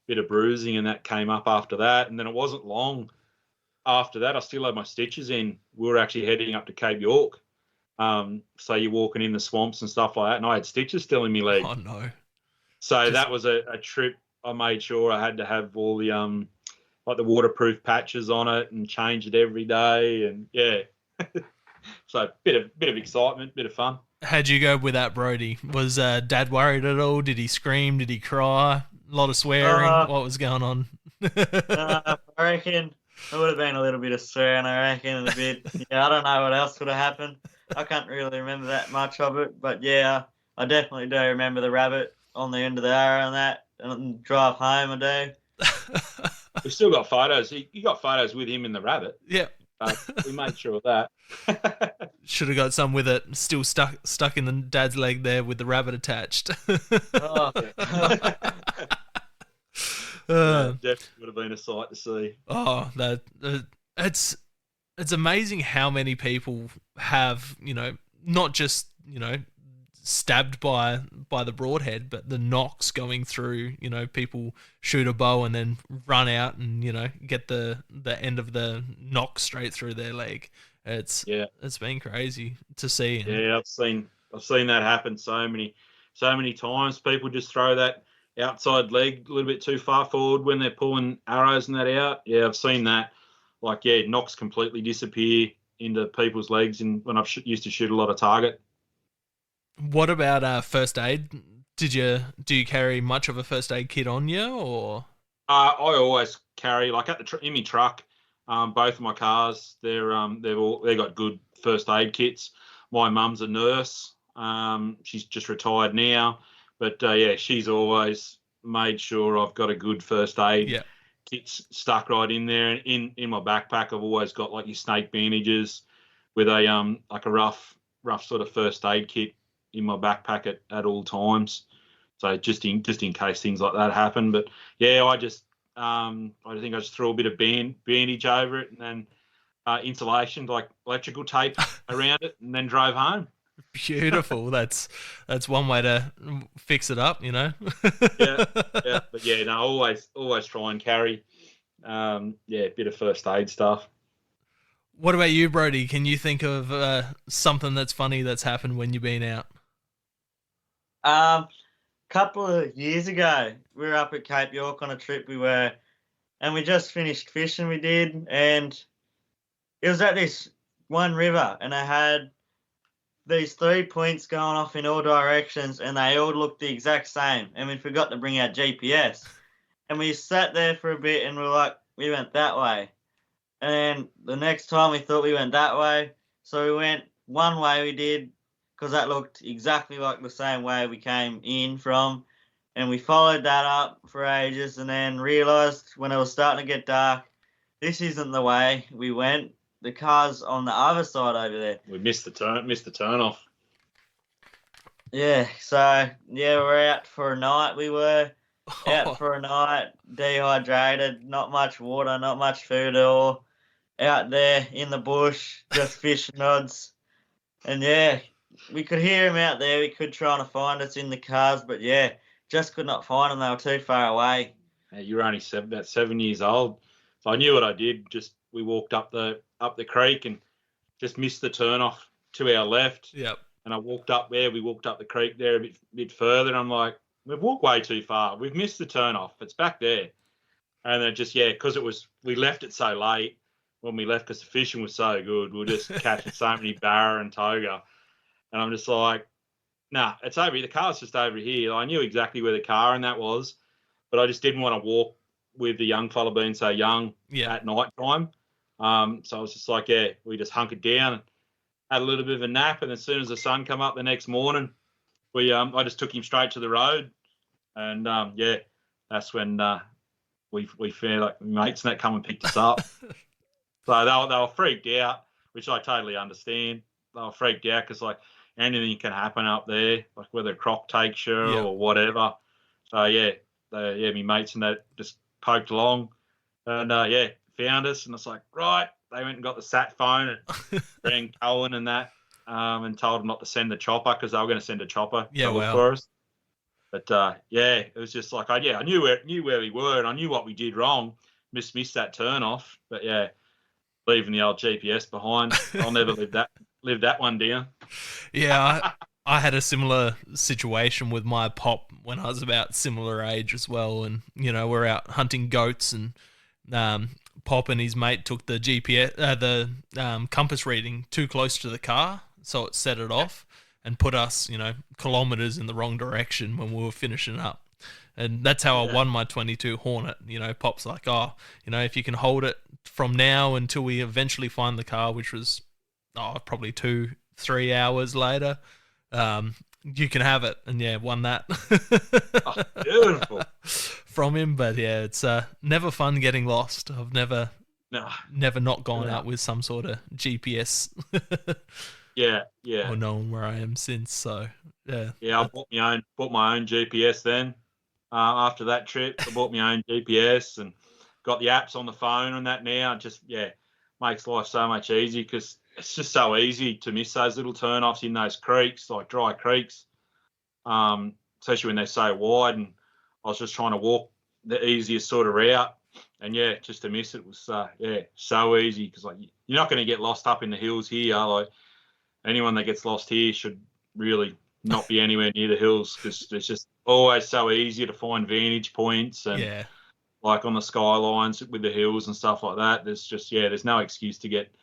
bit of bruising, and that came up after that. And then it wasn't long after that, I still had my stitches in. We were actually heading up to Cape York, so you're walking in the swamps and stuff like that, and I had stitches still in my leg. Oh no! So that was a trip. I made sure I had to have all the like the waterproof patches on it and change it every day, and so bit of excitement, bit of fun. How'd you go with that, Brodie? Was Dad worried at all? Did he scream? Did he cry? A lot of swearing? What was going on? I reckon it would have been a little bit of swearing, I reckon, and a bit. I don't know what else would have happened. I can't really remember that much of it, but I definitely do remember the rabbit on the end of the arrow and that, and drive home, I do. We've still got photos. You got photos with him and the rabbit. Yeah. We made sure of that. Should have got some with it still stuck in the dad's leg there with the rabbit attached. Definitely would have been a sight to see. Oh, it's amazing how many people have, not just, stabbed by the broadhead, but the knocks going through, people shoot a bow and then run out and, get the end of the knock straight through their leg. It's been crazy to see. Yeah, I've seen that happen so many times. People just throw that outside leg a little bit too far forward when they're pulling arrows and that out. Yeah, I've seen that. Like, knocks completely disappear into people's legs, and when I've used to shoot a lot of target. What about first aid? Do you carry much of a first aid kit on you, or? I always carry, like, in my truck. Both of my cars, they've got good first aid kits. My mum's a nurse. She's just retired now, but she's always made sure I've got a good first aid kit stuck right in there. And in my backpack, I've always got like your snake bandages with a like a rough sort of first aid kit in my backpack at all times. So just in case things like that happen. But yeah, I think I just threw a bit of bandage over it and then insulation, like electrical tape around it, and then drove home. Beautiful. That's one way to fix it up, yeah. But yeah, no, always try and carry a bit of first aid stuff. What about you, Brodie? Can you think of something that's funny that's happened when you've been out? Couple of years ago, we were up at Cape York on a trip and we just finished fishing, we did, and it was at this one river, and I had these 3 points going off in all directions, and they all looked the exact same, and we forgot to bring our GPS. And we sat there for a bit, and we went that way. And then the next time we thought we went that way, so we went one way we did, because that looked exactly like the same way we came in from. And we followed that up for ages and then realised when it was starting to get dark, this isn't the way we went. The car's on the other side over there. We missed the turn off. Yeah, so, we're out for a night. We were out for a night, dehydrated, not much water, not much food at all. Out there in the bush, just fishing odds. And we could hear him out there. We could try to find us in the cars, but just could not find them. They were too far away. Yeah, you were only about 7 years old. So I knew what I did. We walked up the creek and just missed the turn off to our left. Yep. And I walked up there. We walked up the creek there a bit further. And I'm like, we've walked way too far. We've missed the turn off. It's back there. And then because we left it so late when we left because the fishing was so good. We were just catching so many barra and toga. And I'm just like, nah, it's over here. The car's just over here. I knew exactly where the car and that was, but I just didn't want to walk with the young fella being so young at night time. So I was just like, we just hunkered down and had a little bit of a nap. And as soon as the sun come up the next morning, I just took him straight to the road. And that's when we found like mates and that come and picked us up. So they were freaked out, which I totally understand. They were freaked out because like anything can happen up there, like whether a croc takes you or whatever. So my mates and that just poked along and found us, and it's like, right, they went and got the sat phone and rang Cohen and that and told them not to send the chopper because they were going to send a chopper to look for us. But it was just like I knew where we were and I knew what we did wrong. Missed that turn off, but leaving the old GPS behind, I'll never live that one down. Yeah, I had a similar situation with my pop when I was about similar age as well, and we're out hunting goats, and Pop and his mate took the GPS, the compass reading too close to the car, so it set it off and put us, kilometers in the wrong direction when we were finishing up. And that's how I won my 22 Hornet. Pop's like, if you can hold it from now until we eventually find the car, which was probably 2-3 hours later, you can have it. And won that. Beautiful. From him. But it's never fun getting lost. I've never not gone out with some sort of GPS. Or known where I am since. So I bought my own GPS then. After that trip, I bought my own GPS and got the apps on the phone and that now. It just makes life so much easier because it's just so easy to miss those little turn-offs in those creeks, like dry creeks. especially when they're so wide. And I was just trying to walk the easiest sort of route. And, just to miss it was, so easy because, like, you're not going to get lost up in the hills here. Like, anyone that gets lost here should really not be anywhere near the hills because it's just always so easy to find vantage points and like on the skylines with the hills and stuff like that. There's no excuse to get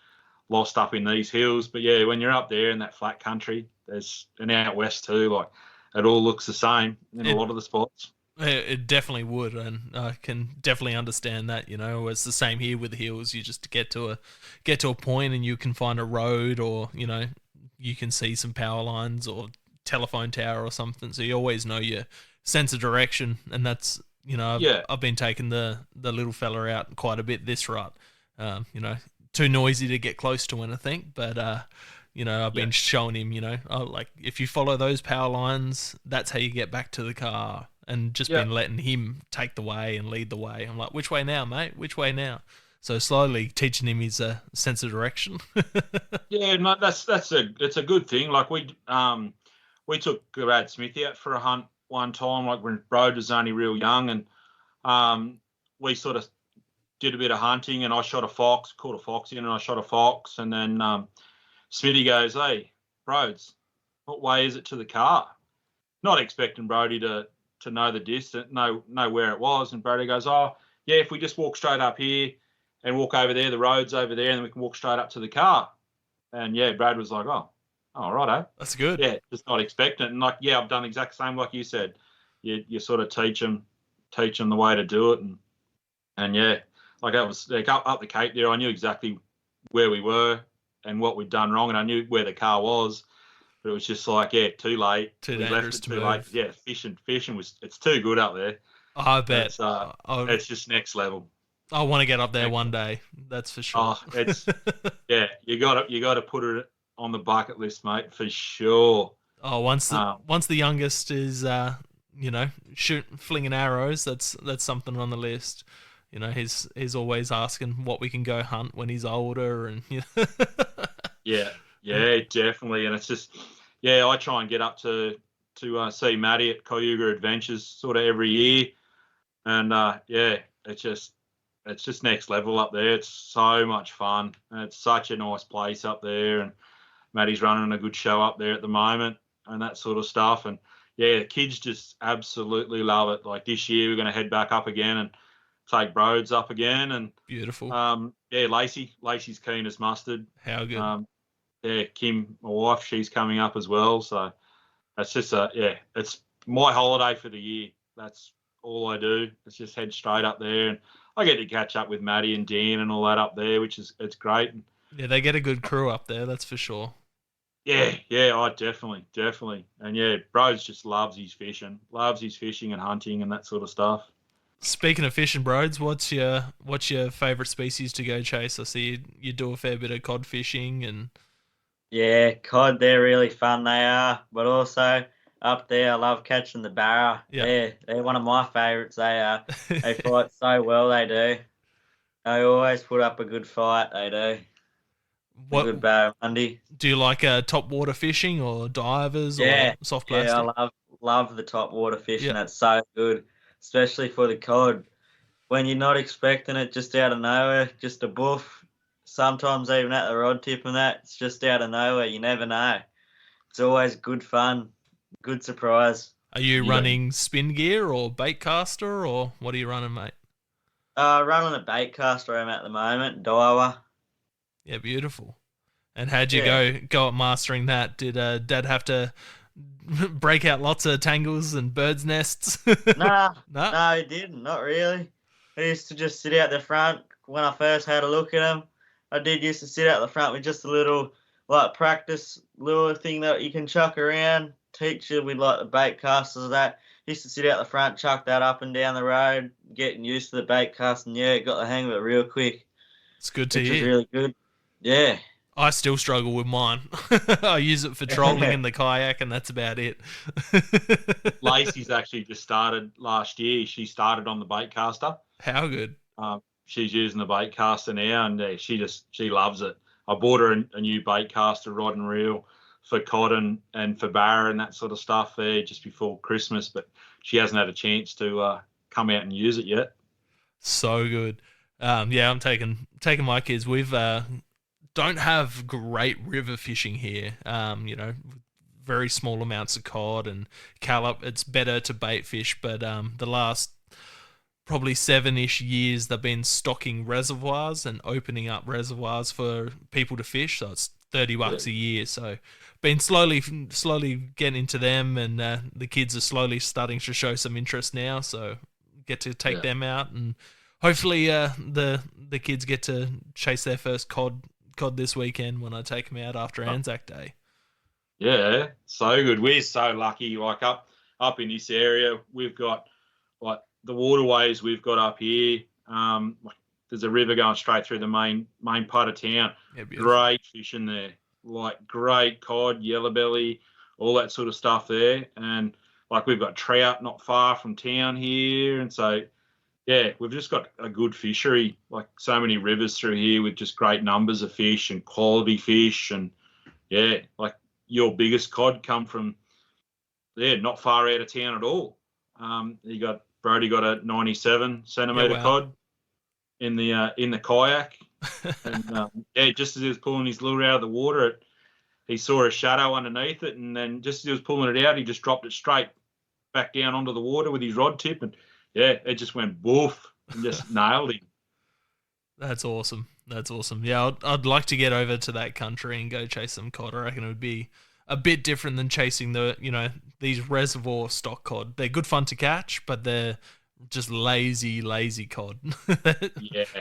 lost up in these hills. But when you're up there in that flat country, there's an out west too. Like, it all looks the same in a lot of the spots. It definitely would, and I can definitely understand that. It's the same here with the hills. You just get to a point, and you can find a road, or you can see some power lines or telephone tower or something. So you always know your sense of direction, and that's I've been taking the little fella out quite a bit this rut. Too noisy to get close to anything, but I've been showing him, like, if you follow those power lines, that's how you get back to the car. And just been letting him take the way and lead the way. I'm like, which way now, mate? Which way now? So slowly teaching him his sense of direction. It's a good thing. Like, we took Brad Smith out for a hunt one time, like when Brodie was only real young, and we sort of did a bit of hunting, and I shot a fox, caught a fox in, and I shot a fox, and then Smitty goes, "Hey, Brodes, what way is it to the car?" Not expecting Brodie to know the distance, know where it was. And Brodie goes, "Oh, yeah, if we just walk straight up here and walk over there, the road's over there, and then we can walk straight up to the car." And Brad was like, "Oh, righto." That's good. Yeah, just not expecting it. And like, I've done exact same like you said. You sort of teach them the way to do it. And like, that was like up the Cape there. I knew exactly where we were and what we'd done wrong, and I knew where the car was. But it was just like, too late. We left it too late. Yeah, fishing it's too good up there. I bet. It's just next level. I want to get up there one day. That's for sure. Oh, it's you got to put it on the bucket list, mate, for sure. Oh, once the youngest is flinging arrows, that's something on the list. He's always asking what we can go hunt when he's older, and Yeah, definitely. And it's just, I try and get up to see Matty at Cayuga Adventures sort of every year. And, it's just next level up there. It's so much fun. And it's such a nice place up there. And Matty's running a good show up there at the moment and that sort of stuff. And, the kids just absolutely love it. Like, this year we're going to head back up again and take Brodes up again. And beautiful. Lacey's keen as mustard. How good. Kim, my wife, she's coming up as well. So that's just it's my holiday for the year. That's all I do. It's just head straight up there, and I get to catch up with Maddie and Dan and all that up there, it's great. Yeah, they get a good crew up there, that's for sure. I definitely. And Brodes just loves his fishing and hunting and that sort of stuff. Speaking of fishing, Brodes, what's your favourite species to go chase? I see you do a fair bit of cod fishing and. Yeah, cod, they're really fun, they are. But also, up there, I love catching the barra. Yeah. They're one of my favourites, they are. They fight so well, they do. They always put up a good fight, they do. Good barra Monday. Do you like top water fishing or divers or soft plastic? Yeah, I love the top water fishing. It's so good, especially for the cod. When you're not expecting it, just out of nowhere, just a boof. Sometimes even at the rod tip and that, it's just out of nowhere. You never know. It's always good fun, good surprise. Are you running spin gear or bait caster, or what are you running, mate? Running a bait caster I'm at the moment, Daiwa. Yeah, beautiful. And how'd you go at mastering that? Did Dad have to break out lots of tangles and birds' nests? No, he didn't. Not really. He used to just sit out the front. When I first had a look at him, I did used to sit out the front with just a little practice lure thing that you can chuck around. Teach you with the bait casters of that. Used to sit out the front, chuck that up and down the road, getting used to the bait cast, and got the hang of it real quick. It's good to hear. Which is really good. Yeah. I still struggle with mine. I use it for trolling in the kayak, and that's about it. Lacey's actually just started last year. She started on the bait caster. How good. She's using the bait caster now, and she loves it. I bought her a new bait caster, rod and reel, for cod and for barra and that sort of stuff there just before Christmas, but she hasn't had a chance to come out and use it yet. So good. Yeah, I'm taking my kids. We've don't have great river fishing here. Very small amounts of cod and callop. It's better to bait fish, but the last probably 7-ish years they've been stocking reservoirs and opening up reservoirs for people to fish. So it's $30 a year. So been slowly getting into them, and the kids are slowly starting to show some interest now. So get to take them out, and hopefully the kids get to chase their first cod this weekend when I take them out after Anzac Day. Yeah, so good. We're so lucky. Like up in this area, we've got like the waterways we've got up here. There's a river going straight through the main part of town. Yeah, great fishing there, like great cod, yellow belly, all that sort of stuff there. And like we've got trout not far from town here, and so yeah, we've just got a good fishery. Like so many rivers through here with just great numbers of fish and quality fish, and yeah, like your biggest cod come from not far out of town at all. Brodie got a 97 centimetre cod in the kayak, and just as he was pulling his lure out of the water, he saw a shadow underneath it, and then just as he was pulling it out, he just dropped it straight back down onto the water with his rod tip, and it just went boof and just nailed him. That's awesome. Yeah, I'd like to get over to that country and go chase some cod. I reckon it would be a bit different than chasing these reservoir stock cod. They're good fun to catch, but they're just lazy cod.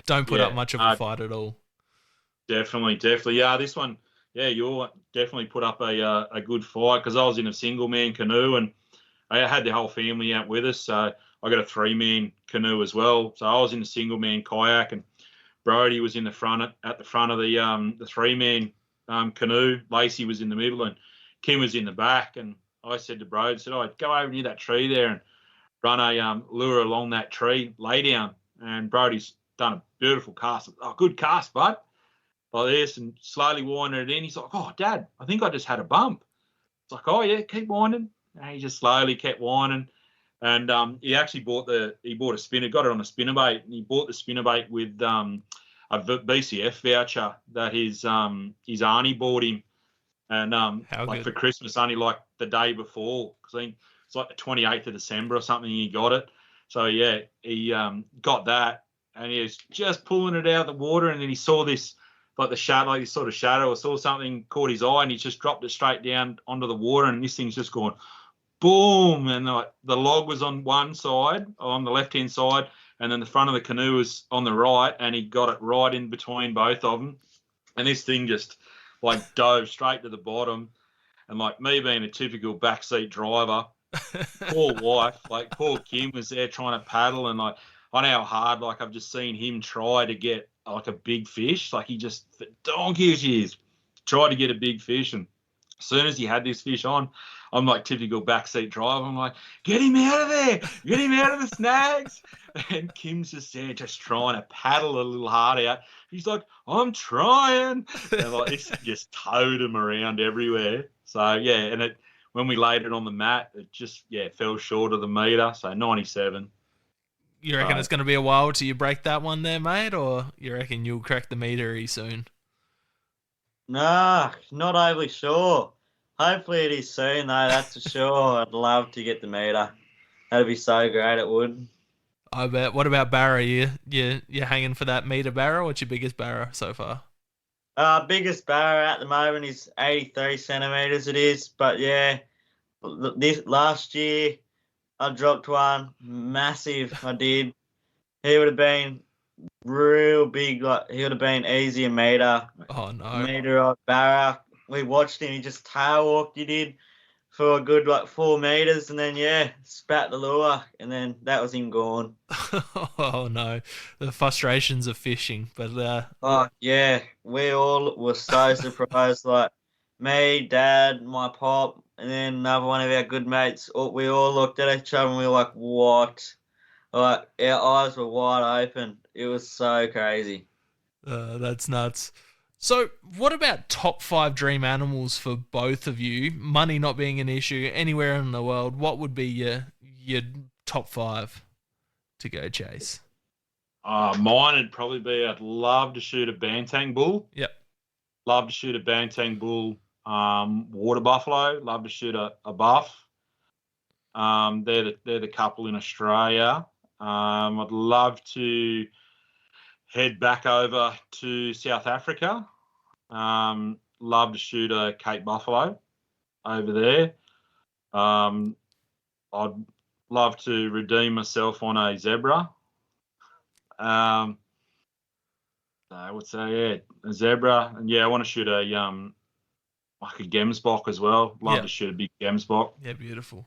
Don't put up much of a fight at all. Definitely. Yeah, this one, you'll definitely put up a good fight, because I was in a single man canoe and I had the whole family out with us. So I got a 3-man canoe as well. So I was in a single man kayak, and Brodie was in the front at the front of the 3-man canoe. Lacey was in the middle, and Kim was in the back. And I said to Brodie, go over near that tree there and run a lure along that tree, lay down. And Brodie's done a beautiful cast. Oh, good cast, bud. Like this, and slowly winding it in. He's like, oh, Dad, I think I just had a bump. It's like, oh yeah, keep winding. And he just slowly kept winding. And he actually bought a spinner, got it on a spinnerbait, and he bought the spinnerbait with a BCF voucher that his auntie bought him, and for Christmas, only like the day before, because I think it's like the 28th of December or something he got it. So yeah, he got that, and he was just pulling it out of the water, and then he saw this sort of shadow, or saw something caught his eye, and he just dropped it straight down onto the water, and this thing's just going boom, and the log was on one side, on the left-hand side, and then the front of the canoe was on the right, and he got it right in between both of them, and this thing just like dove straight to the bottom. And like me being a typical backseat driver, poor wife, like poor Kim was there trying to paddle, and like I know how hard, like I've just seen him try to get like a big fish, like he just for donkey's years tried to get a big fish, and as soon as he had this fish on, I'm like typical backseat driver. I'm like, get him out of there. Get him out of the snags. And Kim's just there just trying to paddle a little hard out. He's like, I'm trying. And like, it's just towed him around everywhere. So, yeah, and when we laid it on the mat, it just, fell short of the meter. So 97. You reckon it's going to be a while till you break that one there, mate? Or you reckon you'll crack the meter soon? Nah, not overly sure. Hopefully it is soon, though, that's for sure. I'd love to get the meter. That'd be so great, it would. I bet. What about barra? You hanging for that meter barra? What's your biggest barra so far? Biggest barra at the moment is 83 centimetres it is. But, yeah, this last year I dropped one massive. I did. He would have been real big. Like he would have been easy a meter. Oh, no. Meter barra. We watched him. He just tail walked. He did for a good 4 meters, and then spat the lure, and then that was him gone. Oh no, the frustrations of fishing. But we all were so surprised. Like me, Dad, my pop, and then another one of our good mates. We all looked at each other and we were like, "What?" Like our eyes were wide open. It was so crazy. That's nuts. So, what about top 5 dream animals for both of you? Money not being an issue anywhere in the world. What would be your top 5 to go chase? Mine would probably be I'd love to shoot a bantang bull. Yep. Love to shoot a bantang bull. Water buffalo. Love to shoot a buff. They're the couple in Australia. I'd love to head back over to South Africa. Love to shoot a Cape buffalo over there. I'd love to redeem myself on a zebra. I would say a zebra, and I want to shoot a like a gemsbok as well. Love to shoot a big gemsbok. Yeah, beautiful.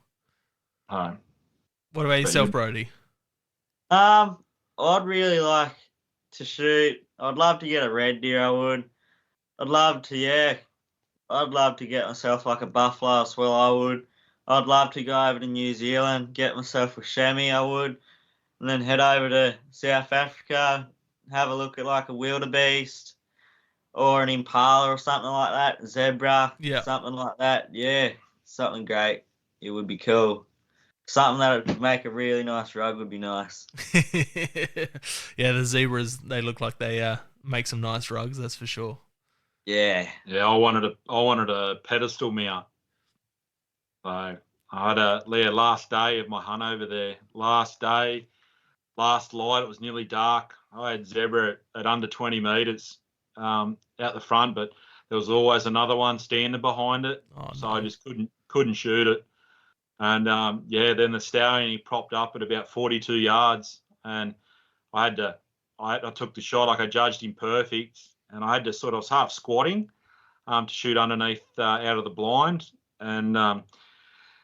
What about yourself, Brodie? I'd really like to shoot. I'd love to get a red deer. I would. I'd love to get myself like a buffalo as well. I would. I'd love to go over to New Zealand, get myself a chamois. I would, and then head over to South Africa, have a look at like a wildebeest or an impala or something like that, zebra, something like that. Yeah, something great. It would be cool. Something that would make a really nice rug would be nice. Yeah, the zebras, they look like they make some nice rugs, that's for sure. Yeah. Yeah, I wanted a pedestal mount. So I had last day of my hunt over there. Last light, it was nearly dark. I had zebra at under 20 metres out the front, but there was always another one standing behind it. So I just couldn't shoot it. And then the stallion, he propped up at about 42 yards, and I took the shot, like I judged him perfect, and I had to I was half squatting to shoot underneath out of the blind, and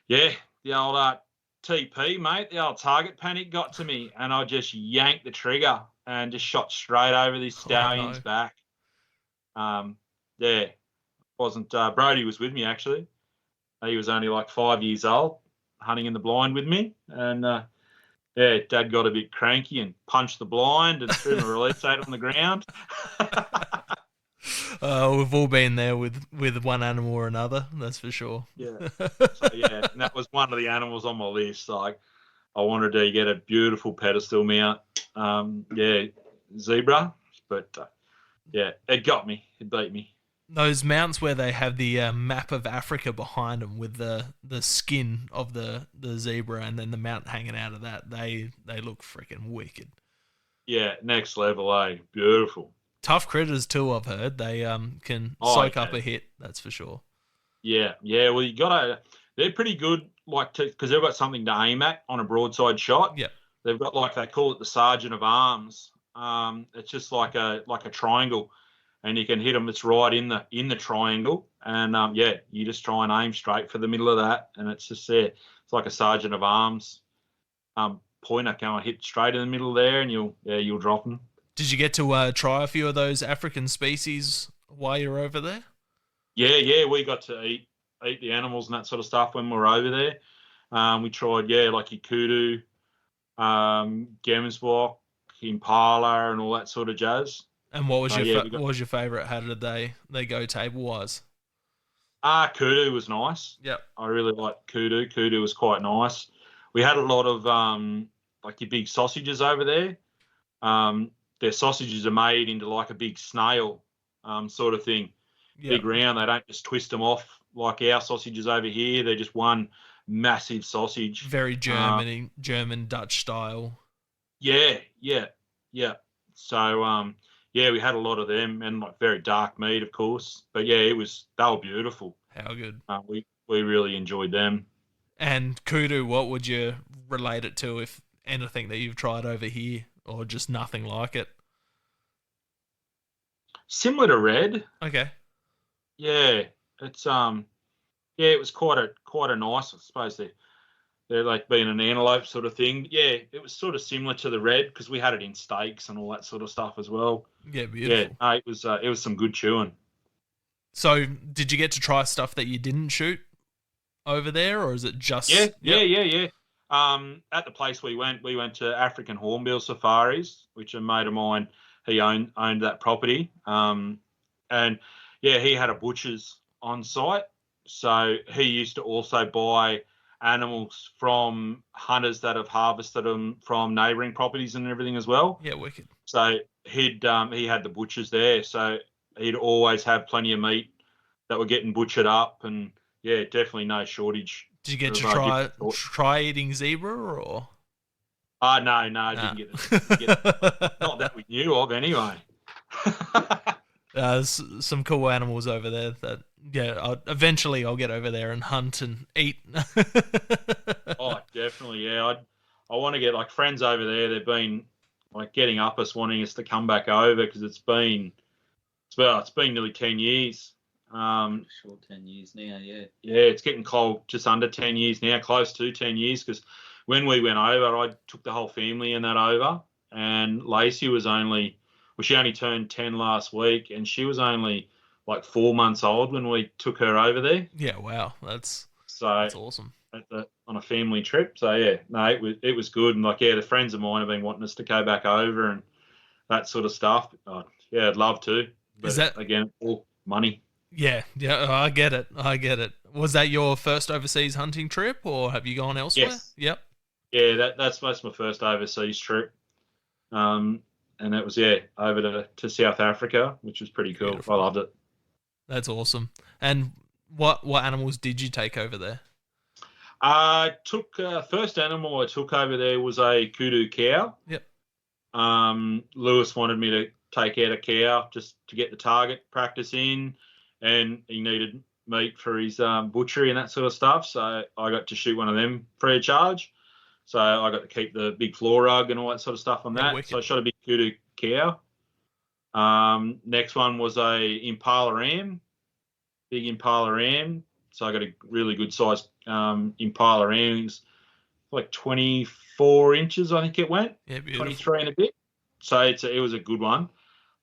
the old TP, mate, the old target panic got to me, and I just yanked the trigger and just shot straight over this stallion's back. Wasn't Brodie was with me actually. He was only like 5 years old, hunting in the blind with me, and Dad got a bit cranky and punched the blind and threw my release date on the ground. We've all been there with one animal or another, that's for sure. Yeah. And that was one of the animals on my list. Like, I wanted to get a beautiful pedestal mount. Zebra, but it got me. It beat me. Those mounts where they have the map of Africa behind them with the skin of the zebra and then the mount hanging out of that, they look freaking wicked. Yeah, next level, beautiful. Tough critters too, I've heard. They can soak up a hit, that's for sure. Yeah. Well, they're pretty good, because they've got something to aim at on a broadside shot. Yeah. They've got they call it the sergeant of arms. It's just like a triangle, and you can hit them. It's right in the triangle, and you just try and aim straight for the middle of that, and it's just there. It's like a sergeant of arms pointer. Can I hit straight in the middle there, and you'll drop them. Did you get to try a few of those African species while you were over there? Yeah, we got to eat the animals and that sort of stuff when we were over there. We tried, like your kudu, gemsbok, impala, and all that sort of jazz. And what was your favourite? How did they go table-wise? Kudu was nice. Yep. I really liked kudu. Kudu was quite nice. We had a lot of your big sausages over there. Their sausages are made into like a big snail sort of thing. Yep. Big round. They don't just twist them off like our sausages over here. They're just one massive sausage. Very German Dutch style. Yeah. So we had a lot of them, and very dark meat, of course. But they were beautiful. How good. We really enjoyed them. And kudu, what would you relate it to, if anything that you've tried over here, or just nothing like it? Similar to red. Okay. Yeah, it's it was quite a nice. I suppose they're like being an antelope sort of thing. Yeah, it was sort of similar to the red because we had it in steaks and all that sort of stuff as well. Yeah, beautiful. Yeah, it was some good chewing. So, did you get to try stuff that you didn't shoot over there, or is it just? Yeah. At the place we went to African hornbill safaris, which a mate of mine, he owned that property. And yeah, he had a butcher's on site, so he used to also buy animals from hunters that have harvested them from neighbouring properties and everything as well. Yeah, wicked. So he had the butchers there, so he'd always have plenty of meat that were getting butchered up, and yeah, definitely no shortage. Did you get to try eating zebra or? No, didn't get it. Not that we knew of, anyway. There's some cool animals over there that eventually I'll get over there and hunt and eat. Oh, definitely, yeah. I want to get like friends over there. They've been like getting up us, wanting us to come back over because it's been nearly 10 years. Sure, 10 years now, yeah. Yeah, it's getting cold, just under 10 years now, close to 10 years, because when we went over, I took the whole family and that over, and Lacey was she only turned 10 last week, and she was only like 4 months old when we took her over there. Yeah, wow, that's awesome. On a family trip. So yeah, no, it was good, and like the friends of mine have been wanting us to go back over and that sort of stuff. Yeah, I'd love to. But is that again all money? Yeah, I get it. Was that your first overseas hunting trip, or have you gone elsewhere? Yes. Yep. Yeah, that's my first overseas trip. And that was over to South Africa, which was pretty cool. Beautiful. I loved it. That's awesome. And what animals did you take over there? First animal I took over there was a kudu cow. Yep. Lewis wanted me to take out a cow just to get the target practice in, and he needed meat for his butchery and that sort of stuff. So I got to shoot one of them free of charge. So I got to keep the big floor rug and all that sort of stuff on that. Wicked. So I shot a big kudu cow. Next one was a impala ram, big impala ram. So I got a really good sized impala ram. It was like 24 inches, I think it went. Yeah, beautiful. 23 and a bit. So it was a good one.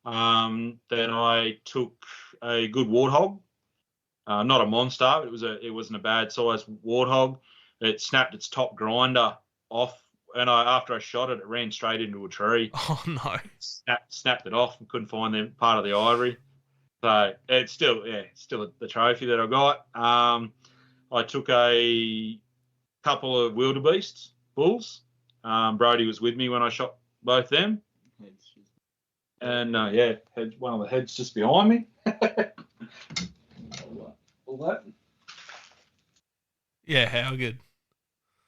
Then I took a good warthog, not a monster. It wasn't a bad sized warthog. It snapped its top grinder off, and after I shot it, it ran straight into a tree. Oh no! Snapped it off and couldn't find the part of the ivory. So it's still the trophy that I got. I took a couple of wildebeest bulls. Brodie was with me when I shot both them. And one of the heads just behind me. All that. Yeah, how good.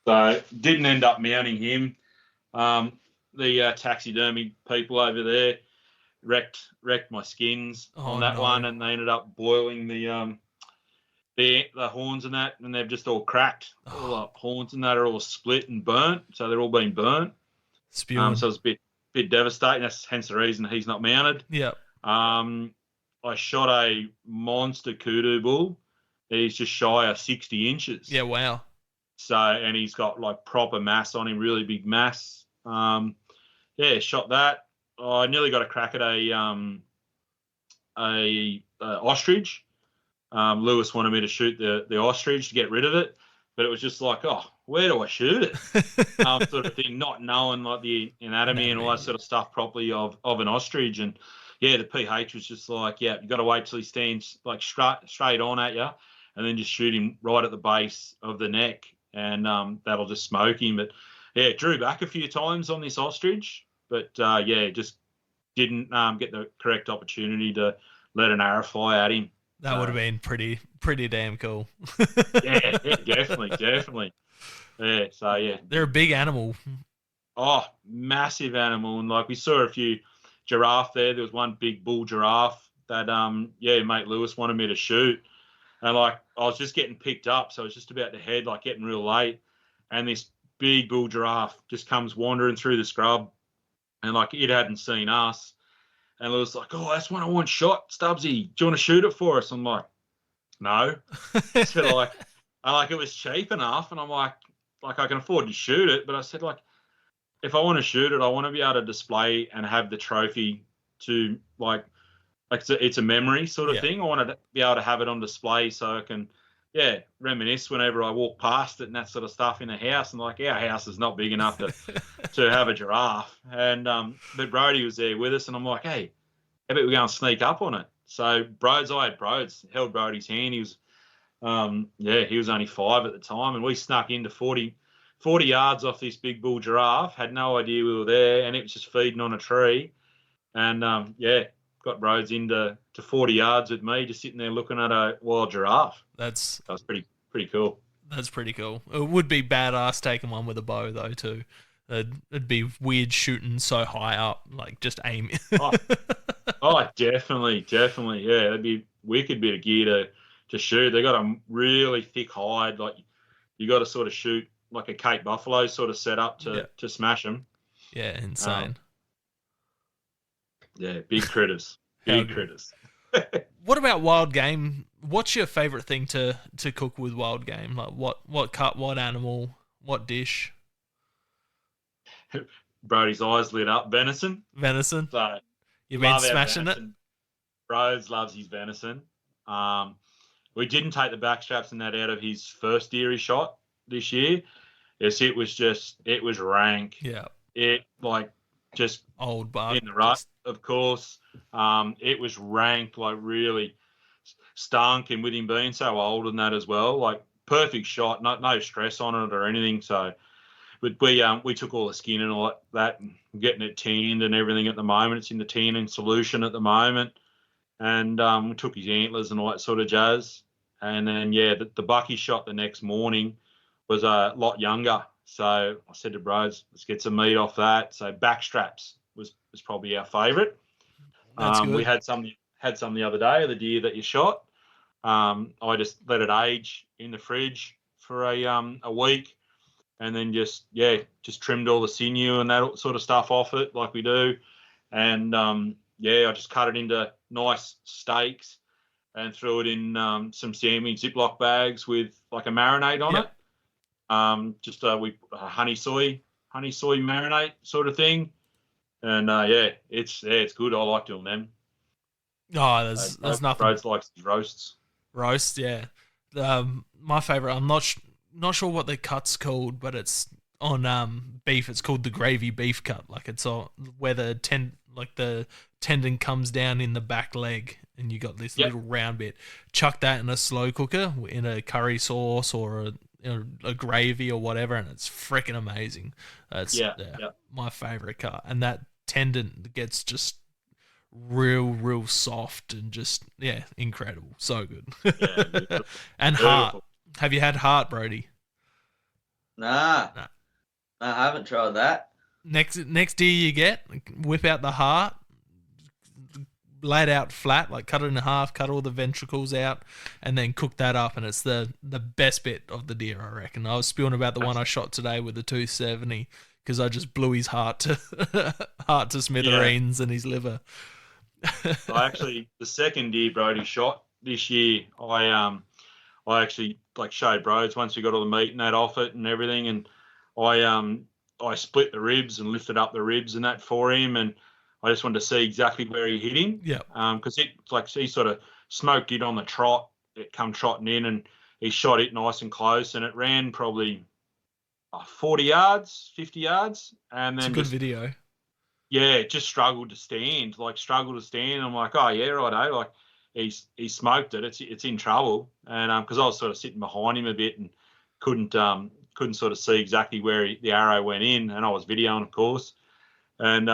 So didn't end up mounting him. The taxidermy people over there wrecked my skins on that one, and they ended up boiling the horns and that, and they've just all cracked. All the horns and that are all split and burnt, so they're all been burnt. Spewing. So it's a bit devastating. That's hence the reason he's not mounted. Yeah. I shot a monster kudu bull. He's just shy of 60 inches. Yeah, wow. So, and he's got like proper mass on him, really big mass. Shot that. I nearly got a crack at a ostrich. Lewis wanted me to shoot the ostrich to get rid of it, but it was just like, where do I shoot it? Sort of thing, not knowing like the anatomy and all that sort of stuff properly of an ostrich. And yeah, the PH was just like, yeah, you got to wait till he stands like straight on at you, and then just shoot him right at the base of the neck, and that'll just smoke him. But yeah, drew back a few times on this ostrich, but just didn't get the correct opportunity to let an arrow fly at him. That would have been pretty damn cool. yeah, definitely. Yeah, so yeah. They're a big animal. Oh, massive animal. And like we saw a few giraffe there. There was one big bull giraffe that mate Lewis wanted me to shoot. And like I was just getting picked up, so I was just about to head, like getting real late. And this big bull giraffe just comes wandering through the scrub, and like it hadn't seen us. And Lewis was like, that's one I want shot, Stubbsy. Do you want to shoot it for us? I'm like, no. So like it was cheap enough, and I'm like I can afford to shoot it, but I said like, if I want to shoot it, I want to be able to display and have the trophy to like it's a memory sort of thing. I want to be able to have it on display so I can reminisce whenever I walk past it and that sort of stuff in a house. And like our house is not big enough to have a giraffe. And but Brodie was there with us, and I'm like, hey, how about we go and sneak up on it? So I had Broads, held Brodie's hand. He was, he was only 5 at the time, and we snuck into 40 yards off this big bull giraffe. Had no idea we were there, and it was just feeding on a tree. And got Broads into 40 yards with me, just sitting there looking at a wild giraffe. That was pretty cool. That's pretty cool. It would be badass taking one with a bow though too. It'd be weird shooting so high up, like just aiming. Definitely. Yeah, it'd be a wicked bit of gear to shoot. They got a really thick hide, like you got to sort of shoot like a Cape Buffalo sort of setup to smash them. Yeah, insane. Big critters. Big critters. What about wild game? What's your favourite thing to cook with wild game? Like what cut, what animal, what dish? Brodie's eyes lit up. Venison. So you've been smashing it? Rhodes loves his venison. We didn't take the backstraps and that out of his first deer he shot this year. Yes, it was rank. Yeah. It just old bug in the rut, of course. It was rank, like really stunk, and with him being so old and that as well, like perfect shot, no stress on it or anything. So, but we took all the skin and all that, and getting it tanned and everything at the moment. It's in the tanning solution at the moment, and we took his antlers and all that sort of jazz. And then the buck he shot the next morning was a lot younger. So I said to Bros, let's get some meat off that. So backstraps was probably our favourite. We had some the other day of the deer that you shot. I just let it age in the fridge for a week, and then just trimmed all the sinew and that sort of stuff off it like we do. And I just cut it into nice steaks and threw it in some Sammy Ziploc bags with like a marinade on it. We honey soy marinade sort of thing, and it's good. I like doing them. Oh, there's nothing. Rhodes likes his roasts. Roast, yeah. My favorite. I'm not sure what the cut's called, but it's on beef. It's called the gravy beef cut. Like it's all where the tendon comes down in the back leg, and you got this little round bit. Chuck that in a slow cooker in a curry sauce or a gravy or whatever, and it's freaking amazing. That's my favorite cut, and that tendon gets just real soft and just incredible, so good. And heart. Have you had heart, Brodie? Nah, I haven't tried that. Next deer you get, whip out the heart, lay it out flat, like cut it in half, cut all the ventricles out, and then cook that up, and it's the best bit of the deer, I reckon. I was spewing about the one I shot today with the 270 because I just blew his heart to smithereens and his liver. The second deer Brodie shot this year, I actually showed Broads once we got all the meat and that off it and everything, and I split the ribs and lifted up the ribs and that for him, and I just wanted to see exactly where he hit him. Yeah. Because he sort of smoked it on the trot. It come trotting in, and he shot it nice and close, and it ran probably 40 yards, 50 yards, and then it's a good video. Yeah, it just struggled to stand. I'm like, oh yeah, righto. Like he smoked it. It's in trouble, and because I was sort of sitting behind him a bit and couldn't sort of see exactly where the arrow went in, and I was videoing, of course. And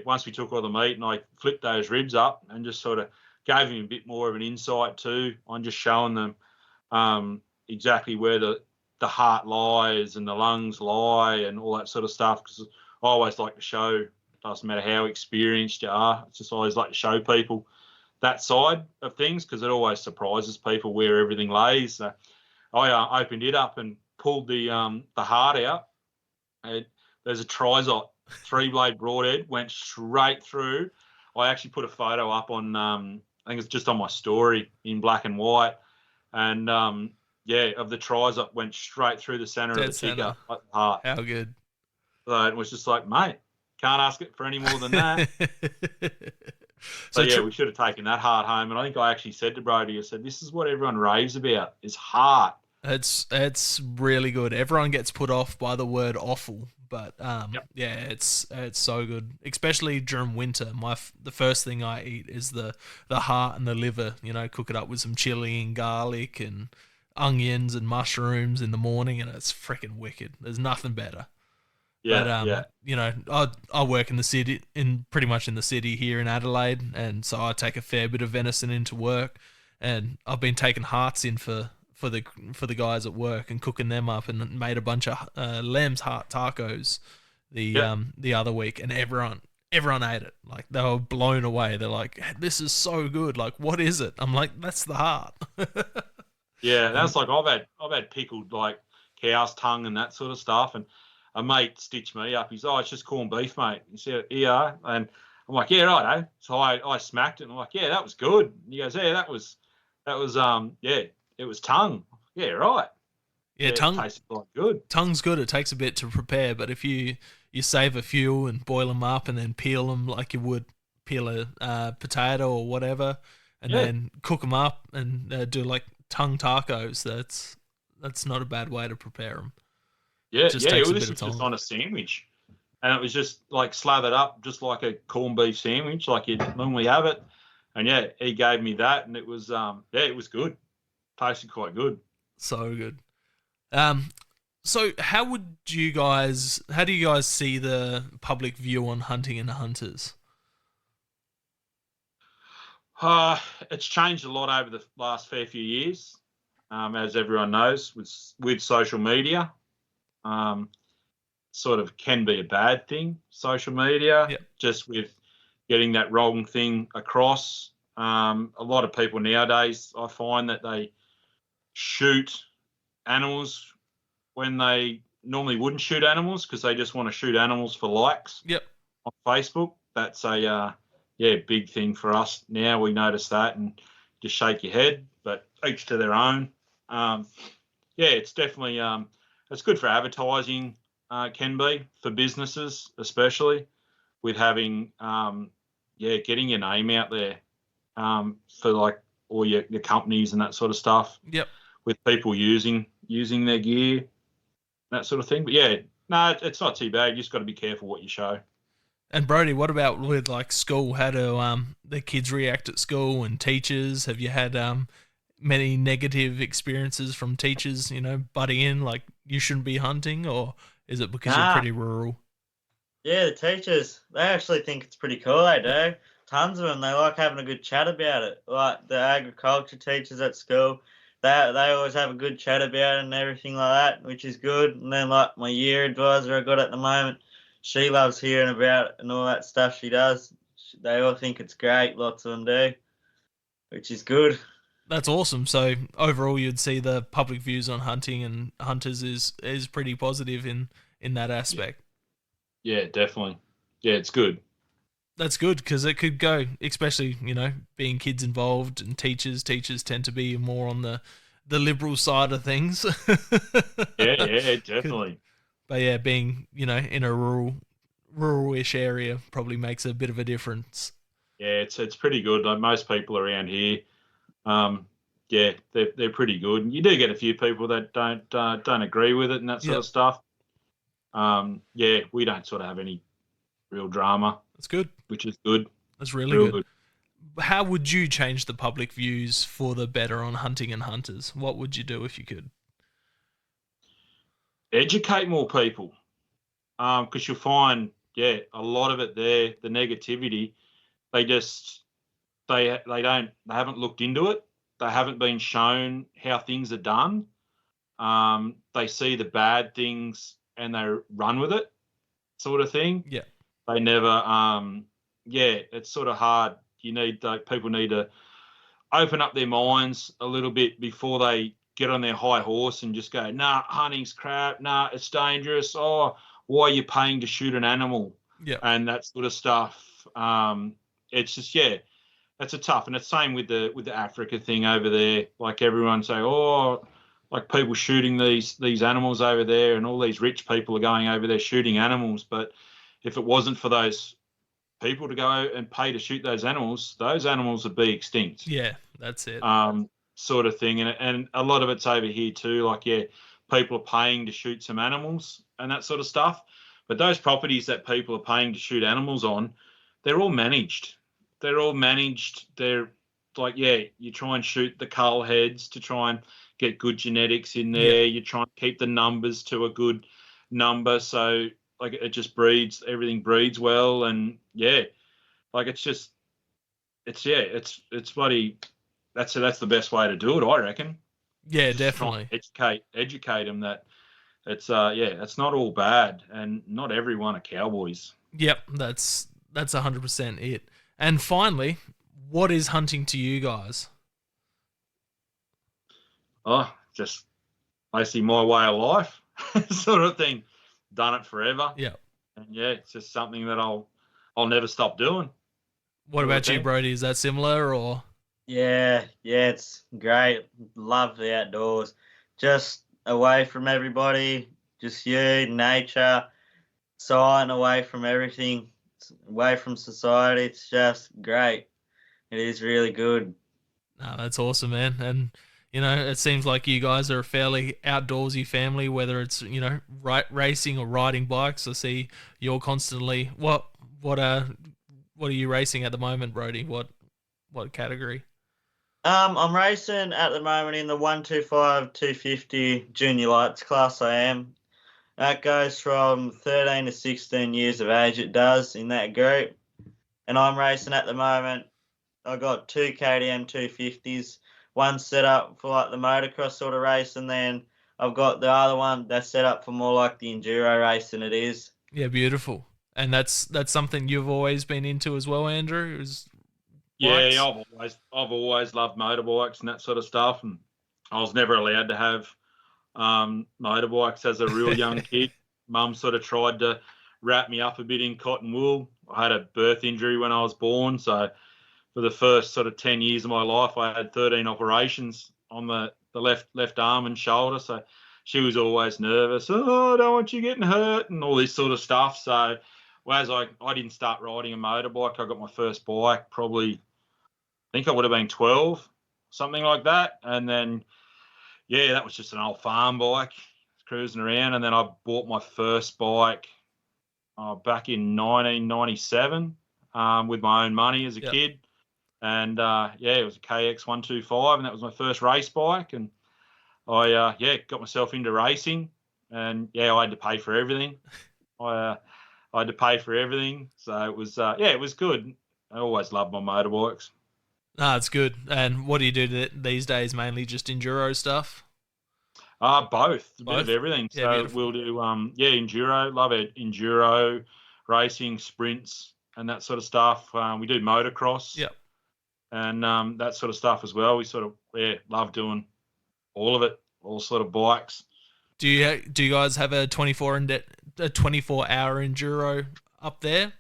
once we took all the meat and I flipped those ribs up and just sort of gave him a bit more of an insight too on just showing them exactly where the heart lies and the lungs lie and all that sort of stuff. Because I always like to show, doesn't matter how experienced you are, it's just always like to show people that side of things because it always surprises people where everything lays. So I opened it up and pulled the heart out. There's a trizot 3-blade broadhead, went straight through. I actually put a photo up on, I think it's just on my story in black and white, and of the trizot, went straight through the centre of the ticker, like the heart. How good! So it was just like, mate, can't ask it for any more than that. We should have taken that heart home, and I think I actually said to Brodie, I said, this is what everyone raves about, is heart. It's really good. Everyone gets put off by the word offal, but Yep. yeah, it's so good, especially during winter. The first thing I eat is the heart and the liver. You know, cook it up with some chili and garlic and onions and mushrooms in the morning, and it's freaking wicked. There's nothing better. But Yeah. you know, I work in the city, pretty much in the city here in Adelaide, and so I take a fair bit of venison into work, and I've been taking hearts in for the guys at work and cooking them up, and made a bunch of lamb's heart tacos Yeah. the other week, and everyone ate it. Like, they were blown away. They're like, "This is so good. Like, what is it?" I'm like, "That's the heart." Yeah, And that's like I've had pickled like cow's tongue and that sort of stuff, and a mate stitched me up. He's, "Oh, it's just corned beef, mate." He said, "Yeah," and I'm like, "Yeah, right, eh?" So I smacked it, and I'm like, "Yeah, that was good." And he goes, "Yeah, that was yeah, it was tongue." Yeah, right. yeah, Yeah, it tasted like good. tongue's good. It takes a bit to prepare, but if you save a few and boil them up and then peel them like you would peel a potato or whatever, and Yeah, then cook them up and do like tongue tacos, that's not a bad way to prepare them. yeah, Just yeah. takes a This bit of was just time. on a sandwich, and it was just like slathered up, just like a corned beef sandwich, like you normally have it. And yeah, he gave me that, and it was yeah, it was good. Tasted quite good. So good. Um, so how do you guys see the public view on hunting and hunters? Uh, it's changed a lot over the last fair few years, as everyone knows, with social media. Um, Sort of can be a bad thing, social media, Yep. just with getting that wrong thing across. A lot of people nowadays, I find that they shoot animals when they normally wouldn't shoot animals because they just want to shoot animals for likes Yep. on Facebook. That's a yeah, big thing for us now. We notice that and just shake your head, but each to their own. Um, yeah, it's definitely it's good for advertising. Can be for businesses, especially with having yeah, getting your name out there for like all your companies and that sort of stuff Yep. with people using their gear, that sort of thing. But yeah, no, it's not too bad. You just got to be careful what you show. And Brodie, what about with like school? How do the kids react at school and teachers? Have you had many negative experiences from teachers? You know, butting in like you shouldn't be hunting, or is it because you're Nah, pretty rural? yeah, the teachers, they actually think it's pretty cool, they do. Tons of them, they like having a good chat about it. Like the agriculture teachers at school, they always have a good chat about it and everything like that, which is good. And then like my year advisor I got at the moment, she loves hearing about it and all that stuff she does. They all think it's great, lots of them do, which is good. That's awesome. So overall, you'd see the public views on hunting and hunters is pretty positive in that Yeah, aspect. yeah, definitely. Yeah, it's good. That's good because it could go, especially being kids involved and teachers. Teachers tend to be more on the liberal side of things. Yeah, yeah, Could, definitely. but yeah, being in a rural-ish area probably makes a bit of a difference. Yeah, it's pretty good. Like most people around here, um, yeah, they're pretty good. And you do get a few people that don't agree with it and that sort Yep, of stuff. Yeah, we don't sort of have any real drama, that's good. which is good, That's really real good. good. How would you change the public views for the better on hunting and hunters? What would you do if you could? Educate more people, because you'll find, yeah, a lot of it there, the negativity, they just they haven't looked into it. They haven't been shown how things are done. They see the bad things and they run with it, sort of thing. Yeah, They never, yeah, it's sort of hard. People need to open up their minds a little bit before they get on their high horse and just go, nah, hunting's crap, nah, it's dangerous. Oh, why are you paying to shoot an animal? yeah, And that sort of stuff. It's just, yeah, that's a tough. And it's same with the Africa thing over there. Like everyone say, oh, like people shooting these animals over there, and all these rich people are going over there shooting animals. But if it wasn't for those people to go and pay to shoot those animals would be extinct. yeah. That's it. sort of thing, and a lot of it's over here too. Like, yeah, people are paying to shoot some animals and that sort of stuff. But those properties that people are paying to shoot animals on, they're all managed. They're like, yeah, you try and shoot the cull heads to try and get good genetics in there. You try and keep the numbers to a good number, so like it just breeds, everything breeds well, and yeah, like it's bloody. That's the best way to do it, I reckon. Yeah, Just definitely. try and educate them that it's it's not all bad, and not everyone are cowboys. Yep, that's 100% it. And finally, what is hunting to you guys? Oh, just basically my way of life, sort of thing. Done it forever. Yeah. And yeah, it's just something that I'll never stop doing. What about you, Brodie? Is that similar or? Yeah, it's great. Love the outdoors. Just away from everybody, just you, nature, silent, away from everything, away from society. It's just great. It is really good. No, that's awesome, man. And it seems like you guys are a fairly outdoorsy family, whether it's racing or riding bikes. I see you're constantly what are you racing at the moment, Brodie? What category? I'm racing at the moment in the 125 250 junior lights class. I am. That goes from 13 to 16 years of age. It does in that group, and I'm racing at the moment. I got two KTM 250s. One set up for like the motocross sort of race, and then I've got the other one that's set up for more like the enduro racing. It is. Yeah, beautiful. And that's something you've always been into as well, Andrew. Yeah, I've always loved motorbikes and that sort of stuff, and I was never allowed to have motorbikes as a real young kid. Mum sort of tried to wrap me up a bit in cotton wool. I had a birth injury when I was born, so for the first sort of 10 years of my life, I had 13 operations on the left arm and shoulder. So she was always nervous. Oh, I don't want you getting hurt and all this sort of stuff. So whereas I didn't start riding a motorbike, I got my first bike probably, I think I would have been 12, something like that. And then, yeah, that was just an old farm bike, cruising around. And then I bought my first bike back in 1997 with my own money as a kid. And, it was a KX 125, and that was my first race bike. And I, got myself into racing. And, I had to pay for everything. I had to pay for everything. So it was, it was good. I always loved my motorbikes. No, it's good. And what do you do these days? Mainly just enduro stuff? Both. A bit of everything. Yeah, so beautiful. we'll do, enduro. Love it. Enduro, racing, sprints, and that sort of stuff. We do motocross. Yep. And that sort of stuff as well. We sort of love doing all of it, all sort of bikes. Do you guys have a 24-hour enduro up there?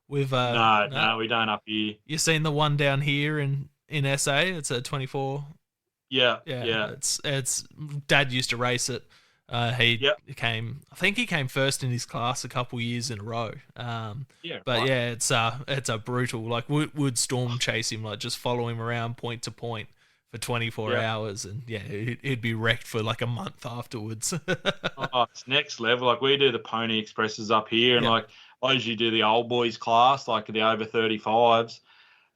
With no, we don't up here. You seen the one down here in SA? It's a 24. Yeah. It's Dad used to race it. I think he came first in his class a couple years in a row. It's a brutal, like would storm chase him, like just follow him around point to point for 24 hours, and he'd be wrecked for like a month afterwards. It's next level. Like we do the Pony Expresses up here, and like I usually do the old boys class, like the over 35s,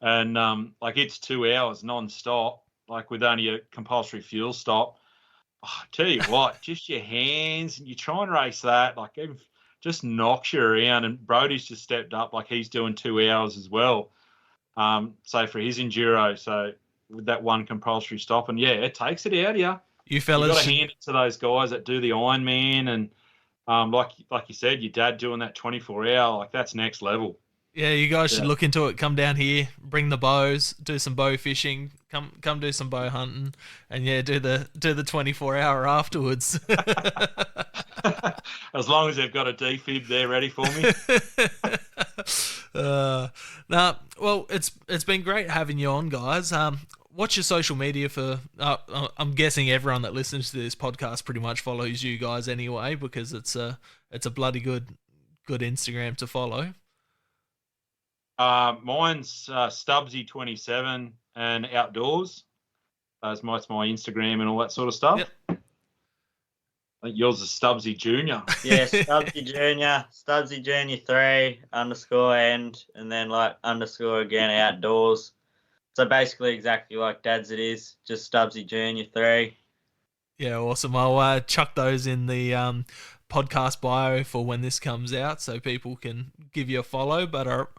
and like it's 2 hours non-stop, like with only a compulsory fuel stop. Oh, I tell you what, just your hands, and you try and race that, like it just knocks you around. And Brodie's just stepped up, like he's doing 2 hours as well. So for his enduro, so with that one compulsory stop, and it takes it out of you. You fellas, got to hand it to those guys that do the Ironman, and like you said, your dad doing that 24-hour, like that's next level. Yeah, you guys should look into it. Come down here, bring the bows, do some bow fishing, come do some bow hunting, and do the 24-hour afterwards. As long as they've got a defib there ready for me. Well, it's been great having you on, guys. What's your social media for? I'm guessing everyone that listens to this podcast pretty much follows you guys anyway, because it's a bloody good Instagram to follow. Mine's Stubbsy 27 and outdoors. That's my Instagram and all that sort of stuff. Yep. I think yours is Stubbsy Junior. Yeah, Stubbsy Junior, Stubbsy Junior 3 _ and then like _ again outdoors. So basically exactly like Dad's it is, just Stubbsy Junior 3. Yeah, awesome. I'll chuck those in the podcast bio for when this comes out so people can give you a follow. But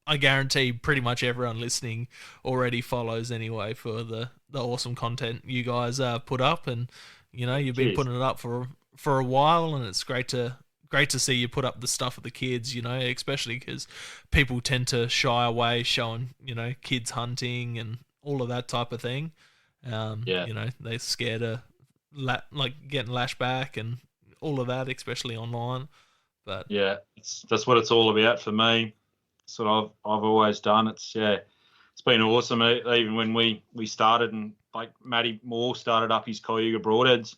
I guarantee pretty much everyone listening already follows anyway for the awesome content you guys put up. And, you know, you've been putting it up for a while, and it's great to see you put up the stuff of the kids, you know, especially because people tend to shy away showing, you know, kids hunting and all of that type of thing. You know, they're scared of getting lashed back and all of that, especially online. But yeah, that's what it's all about for me. That's what I've always done. It's been awesome. Even when we started and like Matty Moore started up his Cayuga Broadheads,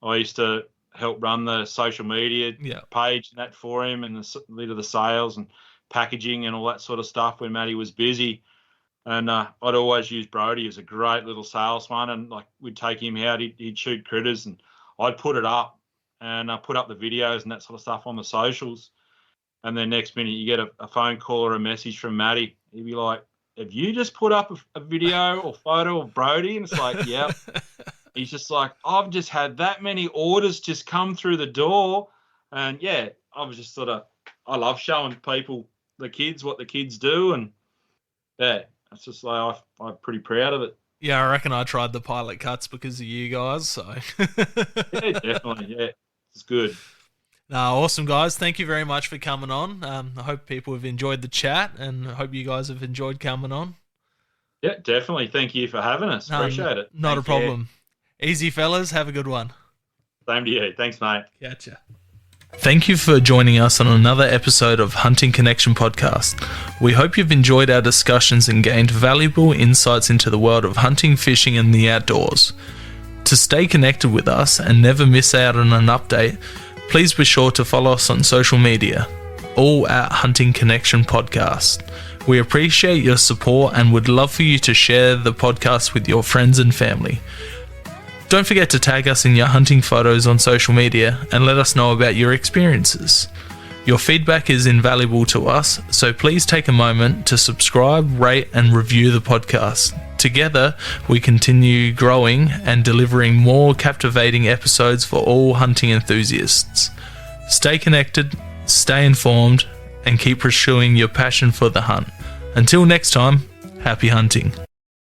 I used to help run the social media page and that for him, and the lead of the sales and packaging and all that sort of stuff when Matty was busy. And I'd always use Brodie as a great little salesman, and like we'd take him out, he'd shoot critters, and I'd put it up and put up the videos and that sort of stuff on the socials. And then next minute you get a phone call or a message from Matty. He'd be like, "Have you just put up a video or photo of Brodie?" And it's like, yeah. He's just like, "I've just had that many orders just come through the door." And yeah, I was just I love showing people, the kids, what the kids do. And yeah, it's just like, I'm pretty proud of it. Yeah, I reckon I tried the pilot cuts because of you guys. So yeah, definitely. Yeah, it's good. No, awesome, guys. Thank you very much for coming on. I hope people have enjoyed the chat, and I hope you guys have enjoyed coming on. Yeah, definitely. Thank you for having us. Appreciate it. Not a problem. Easy, fellas. Have a good one. Same to you. Thanks, mate. Gotcha. Thank you for joining us on another episode of Hunting Connection Podcast. We hope you've enjoyed our discussions and gained valuable insights into the world of hunting, fishing, and the outdoors. To stay connected with us and never miss out on an update, please be sure to follow us on social media, all at Hunting Connection Podcast. We appreciate your support and would love for you to share the podcast with your friends and family. Don't forget to tag us in your hunting photos on social media and let us know about your experiences. Your feedback is invaluable to us, so please take a moment to subscribe, rate, and review the podcast. Together, we continue growing and delivering more captivating episodes for all hunting enthusiasts. Stay connected, stay informed, and keep pursuing your passion for the hunt. Until next time, happy hunting.